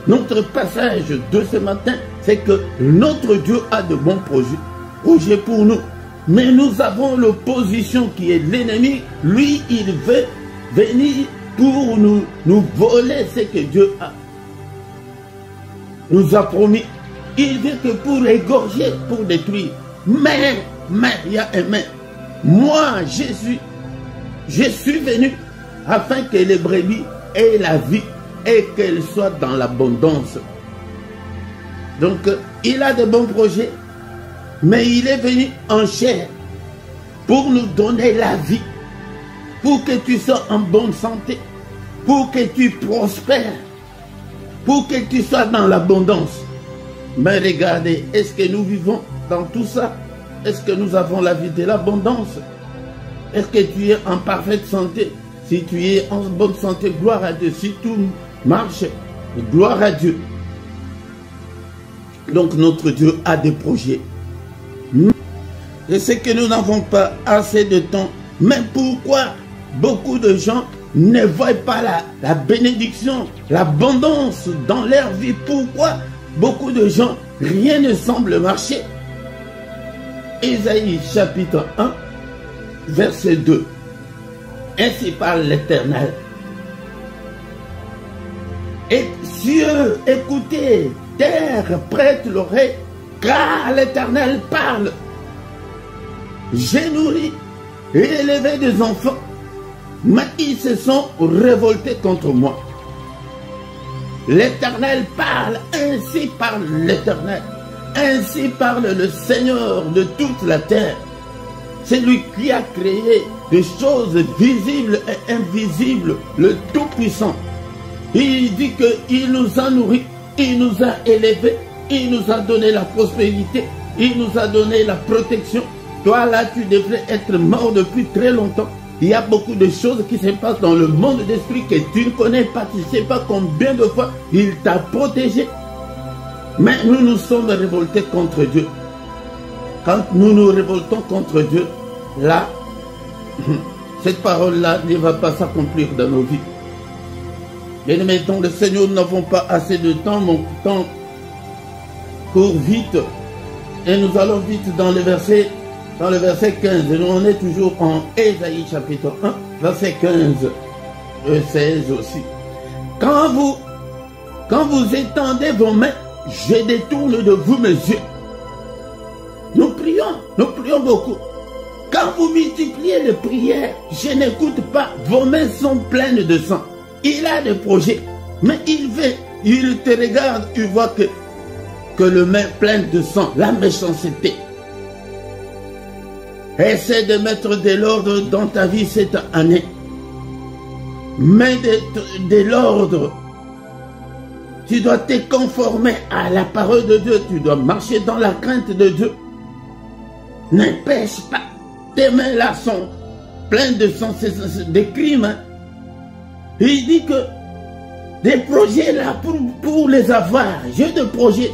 Notre passage de ce matin, c'est que notre Dieu a de bons projets pour nous. Mais nous avons l'opposition qui est l'ennemi. Lui, il veut venir pour nous voler ce que Dieu nous a promis. Il vient que pour égorger, pour détruire. Mais, il y a un mais. Moi, je suis venu afin que les brebis aient la vie et qu'elles soient dans l'abondance. Donc, il a de bons projets, mais il est venu en chair pour nous donner la vie, pour que tu sois en bonne santé, pour que tu prospères, pour que tu sois dans l'abondance. Mais regardez, est-ce que nous vivons dans tout ça? Est-ce que nous avons la vie de l'abondance? Est-ce que tu es en parfaite santé? Si tu es en bonne santé, gloire à Dieu. Si tout marche, gloire à Dieu. Donc notre Dieu a des projets. Je sais que nous n'avons pas assez de temps. Mais pourquoi beaucoup de gens ne voient pas la bénédiction, l'abondance dans leur vie? Pourquoi beaucoup de gens, rien ne semble marcher? Ésaïe chapitre 1, verset 2. Ainsi parle l'Éternel. Et cieux, écoutez, terre, prête l'oreille, car l'Éternel parle. J'ai nourri et élevé des enfants, mais ils se sont révoltés contre moi. L'Éternel parle, ainsi parle l'Éternel. Ainsi parle le Seigneur de toute la terre. C'est lui qui a créé des choses visibles et invisibles, le Tout-Puissant. Il dit qu'il nous a nourris, il nous a élevés, il nous a donné la prospérité, il nous a donné la protection. Toi là, tu devrais être mort depuis très longtemps. Il y a beaucoup de choses qui se passent dans le monde d'esprit que tu ne connais pas. Tu ne sais pas combien de fois il t'a protégé. Mais nous nous sommes révoltés contre Dieu. Quand nous nous révoltons contre Dieu, là, cette parole-là ne va pas s'accomplir dans nos vies. Bien aimés, dans le Seigneur, nous n'avons pas assez de temps. Mon temps court vite. Et nous allons vite dans le verset 15. Nous, on est toujours en Ésaïe chapitre 1, verset 15, 16 aussi. Quand vous étendez vos mains, je détourne de vous mes yeux. Nous prions beaucoup. Quand vous multipliez les prières, je n'écoute pas, vos mains sont pleines de sang. Il a des projets, mais il te regarde, il voit que le main pleine de sang, la méchanceté. Essaie de mettre de l'ordre dans ta vie cette année. Mets de l'ordre. Tu dois te conformer à la parole de Dieu. Tu dois marcher dans la crainte de Dieu. N'empêche pas. Tes mains là sont pleines de sang, c'est des crimes. Hein. Il dit que des projets là pour les avoir. J'ai des projets.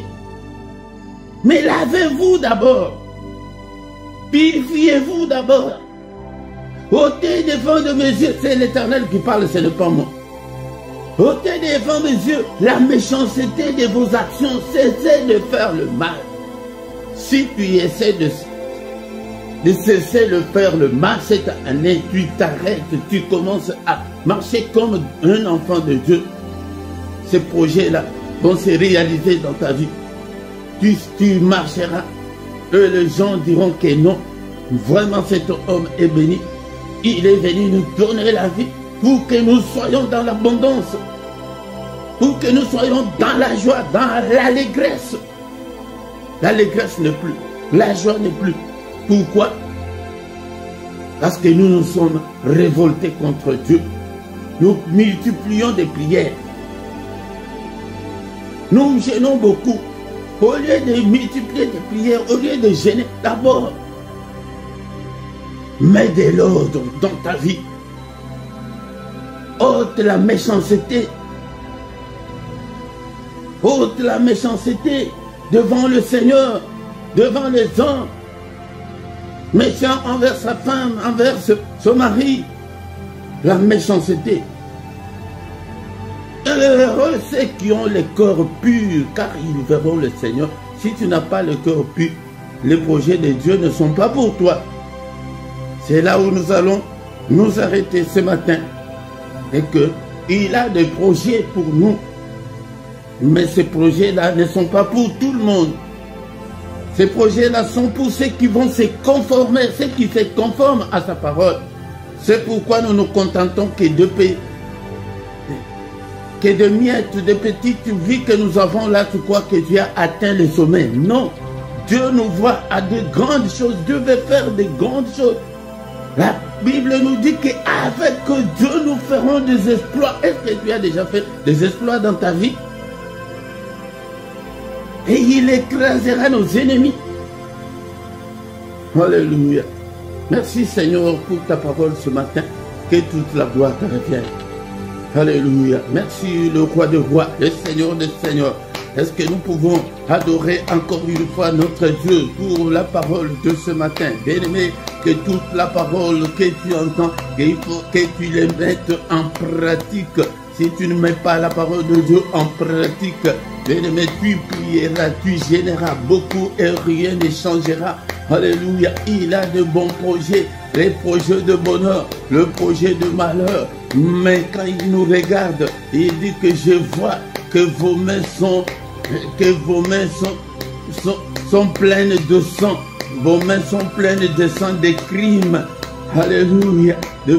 Mais lavez-vous d'abord. Purifiez-vous d'abord. Ôtez devant de mes yeux. C'est l'Éternel qui parle, ce n'est pas moi. Ôtez devant mes yeux la méchanceté de vos actions. Cessez de faire le mal. Si tu essaies de cesser de faire le mal cette année, tu t'arrêtes, tu commences à marcher comme un enfant de Dieu. Ces projets-là vont se réaliser dans ta vie. Tu marcheras. Eux, les gens diront que non. Vraiment, cet homme est béni. Il est venu nous donner la vie pour que nous soyons dans l'abondance. Pour que nous soyons dans la joie, dans l'allégresse. L'allégresse n'est plus. La joie n'est plus. Pourquoi? Parce que nous nous sommes révoltés contre Dieu. Nous multiplions des prières. Nous gênons beaucoup. Au lieu de multiplier des prières, au lieu de gêner, d'abord, mets de l'ordre dans ta vie. Ôte la méchanceté. Ôte la méchanceté devant le Seigneur, devant les hommes. Méchant envers sa femme, envers son mari. La méchanceté. Heureux ceux qui ont le cœur pur, car ils verront le Seigneur. Si tu n'as pas le cœur pur, les projets de Dieu ne sont pas pour toi. C'est là où nous allons nous arrêter ce matin. Et qu'il a des projets pour nous. Mais ces projets-là ne sont pas pour tout le monde. Ces projets-là sont pour ceux qui vont se conformer, ceux qui se conforment à sa parole. C'est pourquoi nous nous contentons que de miettes, de petites vies que nous avons là, tu crois que Dieu a atteint le sommet. Non. Dieu nous voit à de grandes choses. Dieu veut faire de grandes choses. La Bible nous dit qu'avec Dieu, nous ferons des exploits. Est-ce que tu as déjà fait des exploits dans ta vie? Et il écrasera nos ennemis. Alléluia. Merci Seigneur pour ta parole ce matin. Que toute la gloire te revienne. Alléluia. Merci le roi de rois, le Seigneur des seigneurs. Est-ce que nous pouvons adorer encore une fois notre Dieu pour la parole de ce matin? Bien-aimé, que toute la parole que tu entends, qu'il faut que tu les mettes en pratique. Si tu ne mets pas la parole de Dieu en pratique, bien-aimé, tu prieras, tu gêneras beaucoup et rien ne changera. Alléluia. Il a de bons projets, les projets de bonheur, le projet de malheur. Mais quand il nous regarde, il dit que je vois que vos mains sont pleines de sang. Vos mains sont pleines de sang, des crimes. Alléluia. De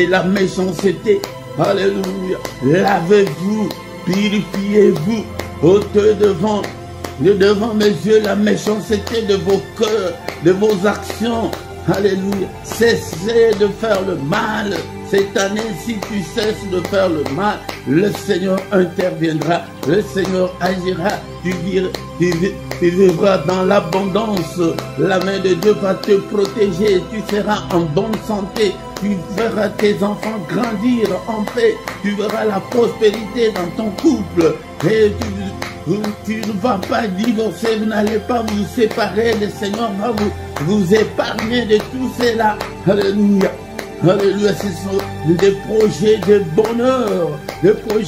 la méchanceté. Alléluia. Lavez-vous, purifiez-vous. Ôtez devant mes yeux la méchanceté de vos cœurs, de vos actions. Alléluia. Cessez de faire le mal. Cette année, si tu cesses de faire le mal, le Seigneur interviendra, le Seigneur agira, tu vivras dans l'abondance. La main de Dieu va te protéger, tu seras en bonne santé, tu verras tes enfants grandir en paix, tu verras la prospérité dans ton couple, et tu ne vas pas divorcer, vous n'allez pas vous séparer, le Seigneur va vous épargner de tout cela. Alléluia. Alléluia, ce sont des projets de bonheur,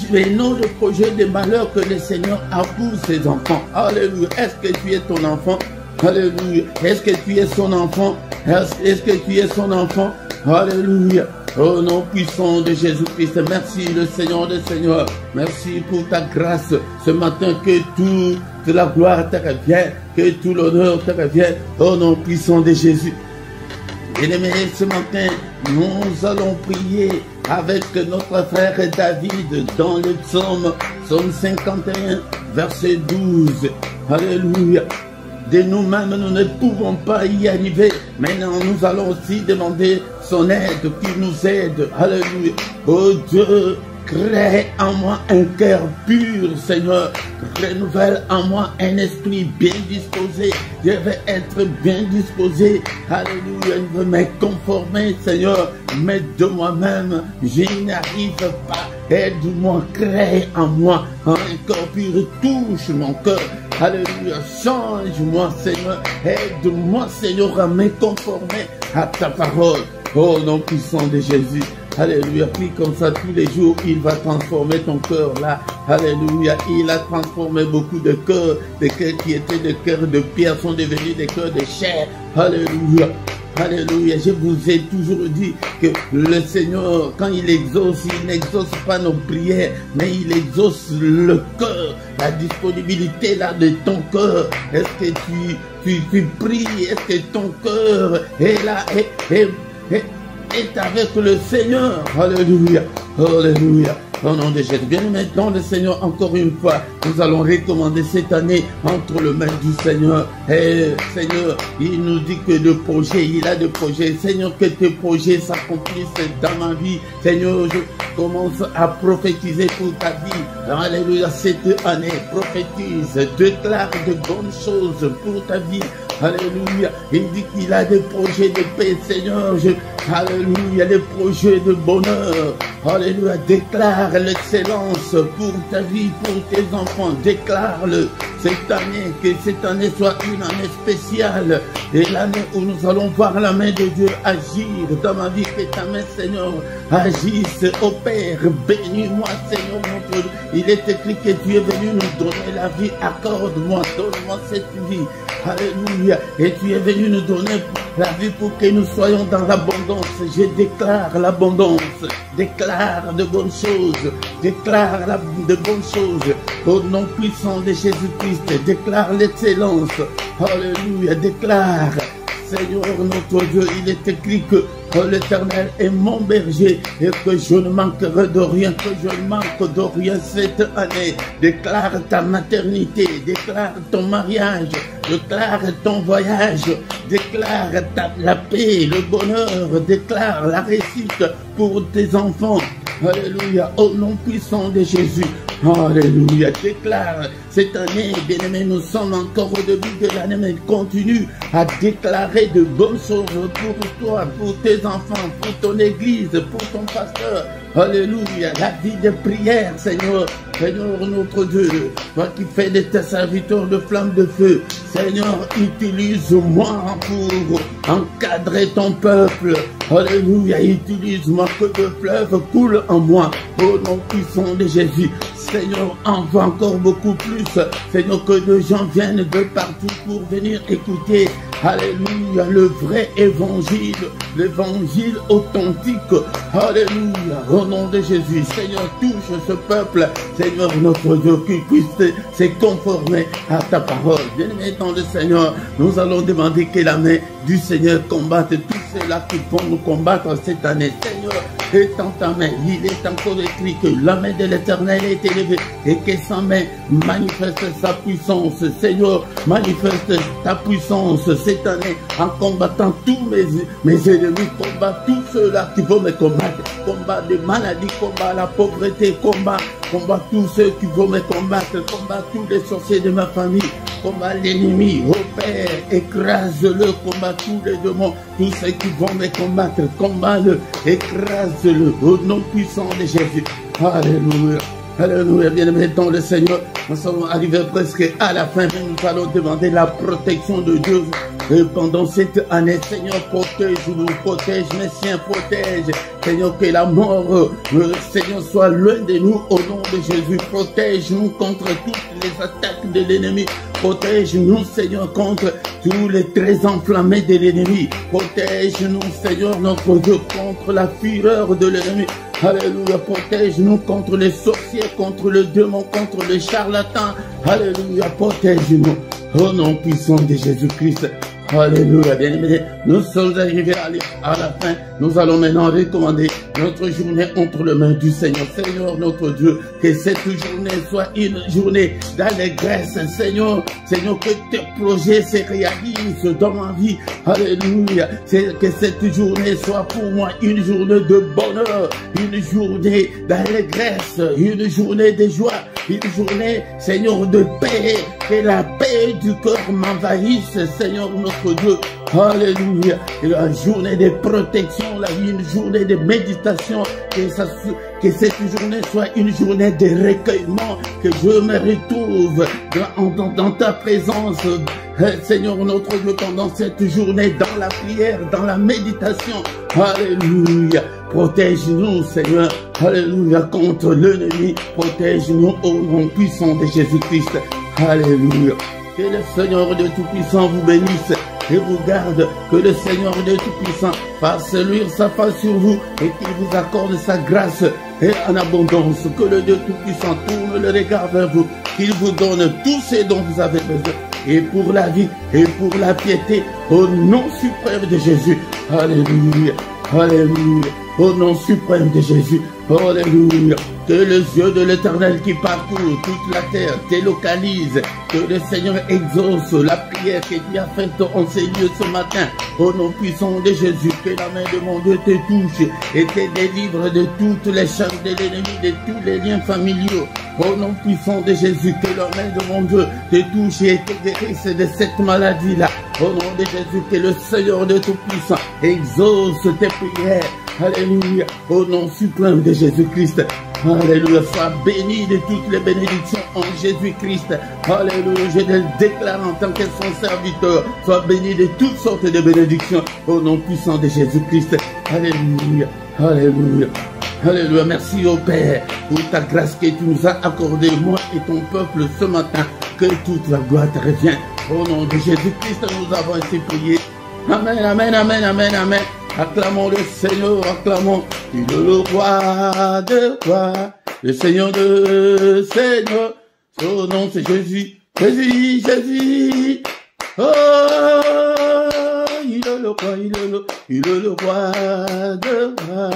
mais non des projets de malheur que le Seigneur a pour ses enfants. Alléluia. Est-ce que tu es ton enfant? Alléluia. Est-ce que tu es son enfant? Est-ce que tu es son enfant? Alléluia. Au nom puissant de Jésus-Christ, merci le Seigneur des Seigneurs. Merci pour ta grâce ce matin, que toute la gloire te revienne, que tout l'honneur te revienne. Au nom puissant de Jésus. Bien-aimés, ce matin, nous allons prier avec notre frère David dans le psaume 51, verset 12. Alléluia. De nous-mêmes, nous ne pouvons pas y arriver. Maintenant, nous allons aussi demander son aide, qu'il nous aide. Alléluia. Oh Dieu, crée en moi un cœur pur, Seigneur. Renouvelle en moi un esprit bien disposé. Je vais être bien disposé. Alléluia. Je veux me conformer, Seigneur. Mais de moi-même, je n'arrive pas. Aide-moi, crée en moi un cœur pur. Touche mon cœur. Alléluia. Change-moi, Seigneur. Aide-moi, Seigneur, à me conformer à ta parole. Oh, nom puissant de Jésus. Alléluia. Prie comme ça tous les jours. Il va transformer ton cœur là. Alléluia. Il a transformé beaucoup de cœurs. Des cœurs qui étaient des cœurs de pierre sont devenus des cœurs de chair. Alléluia. Alléluia. Je vous ai toujours dit que le Seigneur, quand il exauce, il n'exauce pas nos prières, mais il exauce le cœur, la disponibilité là de ton cœur. Est-ce que tu pries? Est-ce que ton cœur est là, est avec le Seigneur? Alléluia. Alléluia. Au nom de Jésus. Bien maintenant, le Seigneur, encore une fois, nous allons recommander cette année entre les mains du Seigneur. Et Seigneur, il nous dit que de projets, il a des projets. Seigneur, que tes projets s'accomplissent dans ma vie. Seigneur, je commence à prophétiser pour ta vie. Alléluia, cette année, prophétise, déclare de bonnes choses pour ta vie. Alléluia. Il dit qu'il a des projets de paix, Seigneur. Alléluia, des projets de bonheur. Alléluia. Déclare l'excellence pour ta vie, pour tes enfants. Déclare-le cette année, que cette année soit une année spéciale. Et l'année où nous allons voir la main de Dieu agir dans ma vie. Que ta main, Seigneur, agisse au Père. Bénis-moi, Seigneur, mon Dieu. Il est écrit que tu es venu nous donner la vie. Accorde-moi, donne-moi cette vie. Alléluia. Et tu es venu nous donner la vie pour que nous soyons dans l'abondance. Je déclare l'abondance. Déclare de bonnes choses. Déclare de bonnes choses. Au nom puissant de Jésus-Christ. Déclare l'excellence. Alléluia. Déclare. Seigneur notre Dieu, il est écrit que l'Éternel est mon berger et que je ne manquerai de rien, que je ne manque de rien cette année. Déclare ta maternité, déclare ton mariage, déclare ton voyage, déclare la paix, le bonheur, déclare la réussite pour tes enfants. Alléluia, au nom puissant de Jésus. Alléluia, déclare cette année, bien-aimés, nous sommes encore au début de l'année, mais continue à déclarer de bonnes choses pour toi, pour tes enfants, pour ton église, pour ton pasteur. Alléluia, la vie de prière, Seigneur, Seigneur notre Dieu, toi qui fais de tes serviteurs de flammes de feu, Seigneur, utilise-moi pour encadrer ton peuple. Alléluia, utilise-moi, que de fleuves coulent en moi, au nom puissant de Jésus. Seigneur, envoie encore beaucoup plus. Seigneur, que de gens viennent de partout pour venir écouter. Alléluia, le vrai évangile, l'évangile authentique. Alléluia, au nom de Jésus. Seigneur, touche ce peuple. Seigneur, notre Dieu, qui puisse se conformer à ta parole. Bien-aimé dans le Seigneur, nous allons demander que la main du Seigneur combatte tous ceux-là qui vont nous combattre cette année. Seigneur, étends ta main. Il est encore écrit que la main de l'Éternel est élevée et que sa main manifeste sa puissance. Seigneur, manifeste ta puissance cette année en combattant tous mes ennemis. Combat tous ceux-là qui vont me combattre. Combat des maladies, combat la pauvreté, combat tous ceux qui vont me combattre. Combat tous les sorciers de ma famille. Combat l'ennemi, ô Père, écrase-le, combat tous les démons, tous ceux qui vont me combattre, combat-le, écrase-le, au nom puissant de Jésus. Alléluia. Alléluia, bien-aimés dans le Seigneur, nous sommes arrivés presque à la fin, mais nous allons demander la protection de Dieu Et pendant cette année, Seigneur, protège-nous, protège mes siens, protège. Seigneur, que la mort, Seigneur, soit loin de nous au nom de Jésus. Protège-nous contre toutes les attaques de l'ennemi. Protège-nous, Seigneur, contre tous les traits enflammés de l'ennemi. Protège-nous, Seigneur, notre Dieu, contre la fureur de l'ennemi. Alléluia, protège-nous contre les sorciers, contre le démon, contre les charlatans. Alléluia, protège-nous. Au nom puissant de Jésus-Christ. Alléluia, bien-aimés. Nous sommes arrivés à la fin. Nous allons maintenant recommander notre journée entre les mains du Seigneur. Seigneur, notre Dieu, que cette journée soit une journée d'allégresse. Seigneur, que tes projets se réalisent dans ma vie. Alléluia. Que cette journée soit pour moi une journée de bonheur, une journée d'allégresse, une journée de joie, une journée, Seigneur, de paix. Que la paix du cœur m'envahisse, Seigneur, notre Dieu. Alléluia. Et la journée de protection, une journée de méditation, que cette journée soit une journée de recueillement, que je me retrouve dans ta présence, Seigneur notre Dieu, pendant cette journée, dans la prière, dans la méditation. Alléluia. Protège-nous, Seigneur. Alléluia. Contre l'ennemi. Protège-nous au nom puissant de Jésus-Christ. Alléluia. Que le Seigneur de Tout-Puissant vous bénisse et vous garde. Que le Seigneur de Tout-Puissant fasse luire sa face sur vous et qu'il vous accorde sa grâce et en abondance. Que le Dieu Tout-Puissant tourne le regard vers vous, qu'il vous donne tout ce dont vous avez besoin. Et pour la vie et pour la piété, au nom suprême de Jésus. Alléluia. Alléluia. Au nom suprême de Jésus. Alléluia. Que les yeux de l'Éternel qui parcourt toute la terre te localise. Que le Seigneur exauce la prière que tu as faite en ces lieux ce matin. Au nom puissant de Jésus, que la main de mon Dieu te touche et te délivre de toutes les chaînes de l'ennemi, de tous les liens familiaux. Au nom puissant de Jésus, que la main de mon Dieu te touche et te guérisse de cette maladie-là. Au nom de Jésus, que le Seigneur de Tout-Puissant exauce tes prières. Alléluia. Au nom suprême de Jésus-Christ. Alléluia. Sois béni de toutes les bénédictions en Jésus-Christ. Alléluia. Je le déclare en tant que son serviteur. Sois béni de toutes sortes de bénédictions au nom puissant de Jésus-Christ. Alléluia. Alléluia. Alléluia. Merci au Père pour ta grâce que tu nous as accordée, moi et ton peuple ce matin. Que toute la gloire te revienne. Au nom de Jésus-Christ, nous avons ainsi prié. Amen, amen, amen, amen, amen. Acclamons le Seigneur, acclamons. Il est le roi de rois, le Seigneur de Seigneur. Son nom c'est Jésus, Jésus, Jésus. Oh, il est le roi, il est le roi de rois,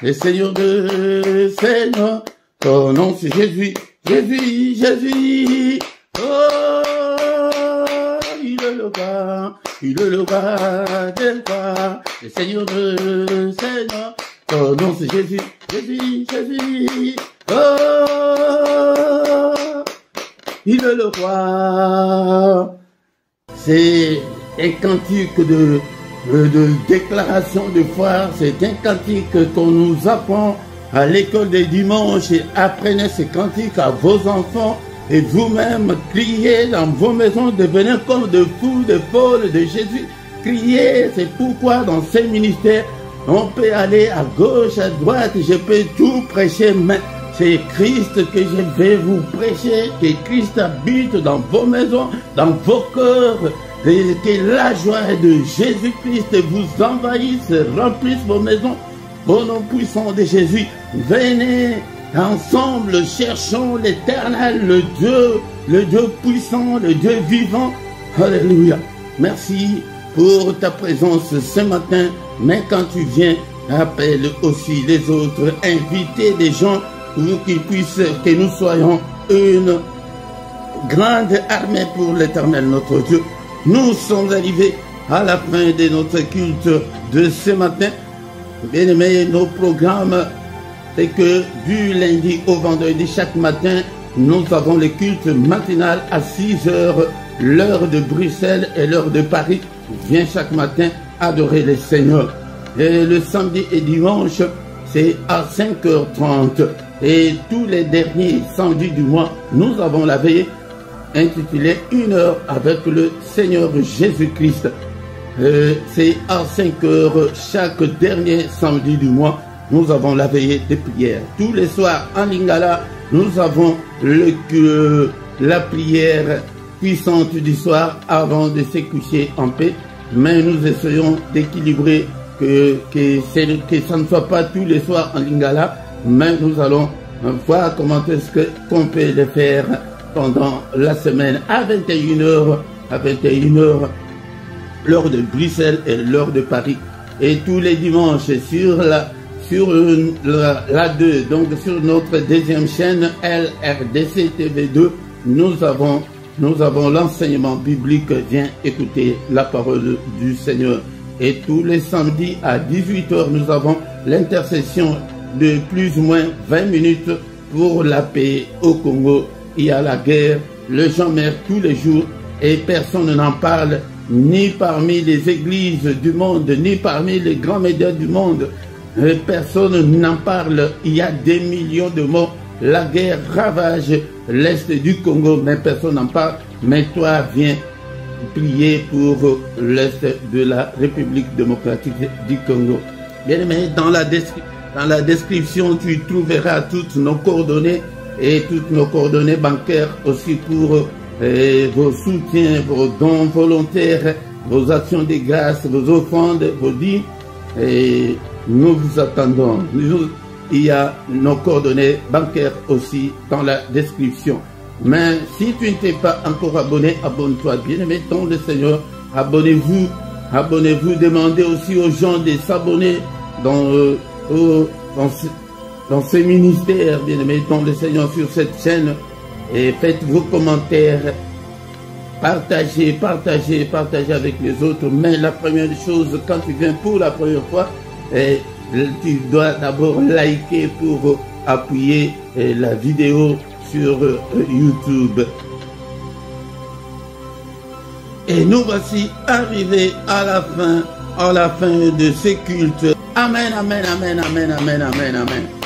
le Seigneur de Seigneur. Son nom c'est Jésus, Jésus, Jésus. Oh, il est le roi. Il est le roi des rois, le Seigneur de Seigneur. Son nom c'est Jésus, Jésus, Jésus. Oh, il est le roi. C'est un cantique de déclaration de foi. C'est un cantique qu'on nous apprend à l'école des dimanches. Et apprenez ce cantique à vos enfants. Et vous-même, criez dans vos maisons, devenez comme de fous, de folles de Jésus. Criez, c'est pourquoi dans ces ministères, on peut aller à gauche, à droite, je peux tout prêcher, mais c'est Christ que je vais vous prêcher, que Christ habite dans vos maisons, dans vos cœurs, et que la joie de Jésus-Christ vous envahisse, remplisse vos maisons. Au nom puissant de Jésus, venez. Ensemble, cherchons l'Éternel, le Dieu puissant, le Dieu vivant. Alléluia. Merci pour ta présence ce matin. Mais quand tu viens, appelle aussi les autres. Invitez des gens pour qu'ils puissent, que nous soyons une grande armée pour l'Éternel, notre Dieu. Nous sommes arrivés à la fin de notre culte de ce matin. Bien aimés, nos programmes, c'est que du lundi au vendredi, chaque matin, nous avons le culte matinal à 6 heures, l'heure de Bruxelles et l'heure de Paris. Viens chaque matin adorer le Seigneur. Et le samedi et dimanche, c'est à 5h30. Et tous les derniers samedis du mois, nous avons la veillée intitulée 1 heure avec le Seigneur Jésus-Christ. c'est à 5 heures chaque dernier samedi du mois. Nous avons la veillée de prière. Tous les soirs en Lingala, nous avons la prière puissante du soir avant de se coucher en paix. Mais nous essayons d'équilibrer que ça ne soit pas tous les soirs en Lingala, mais nous allons voir comment est-ce qu'on peut le faire pendant la semaine à 21h, l'heure de Bruxelles et l'heure de Paris. Et tous les dimanches sur la 2, donc sur notre deuxième chaîne LRDC TV2, nous avons l'enseignement biblique. Viens écouter la parole du Seigneur. Et tous les samedis à 18h, nous avons l'intercession de plus ou moins 20 minutes pour la paix au Congo. Il y a la guerre, le Jean-Mère tous les jours, et personne n'en parle, ni parmi les églises du monde, ni parmi les grands médias du monde. Personne n'en parle. Il y a des millions de morts. La guerre ravage l'est du Congo, mais personne n'en parle. Mais toi, viens prier pour l'est de la République démocratique du Congo. Bien aimé, dans la description, tu trouveras toutes nos coordonnées et toutes nos coordonnées bancaires aussi pour vos soutiens, vos dons volontaires, vos actions de grâce, vos offrandes, vos dîmes. Et nous vous attendons. Il y a nos coordonnées bancaires aussi dans la description. Mais si tu ne t'es pas encore abonné, abonne-toi. Bien-aimé dans le Seigneur, abonnez-vous. Abonnez-vous. Demandez aussi aux gens de s'abonner dans ces ministères, bien-aimé dans le Seigneur, sur cette chaîne. Et faites vos commentaires. Partagez avec les autres. Mais la première chose, quand tu viens pour la première fois, tu dois d'abord liker pour appuyer la vidéo sur YouTube. Et nous voici arrivés à la fin de ce culte. Amen, amen, amen, amen, amen, amen, amen.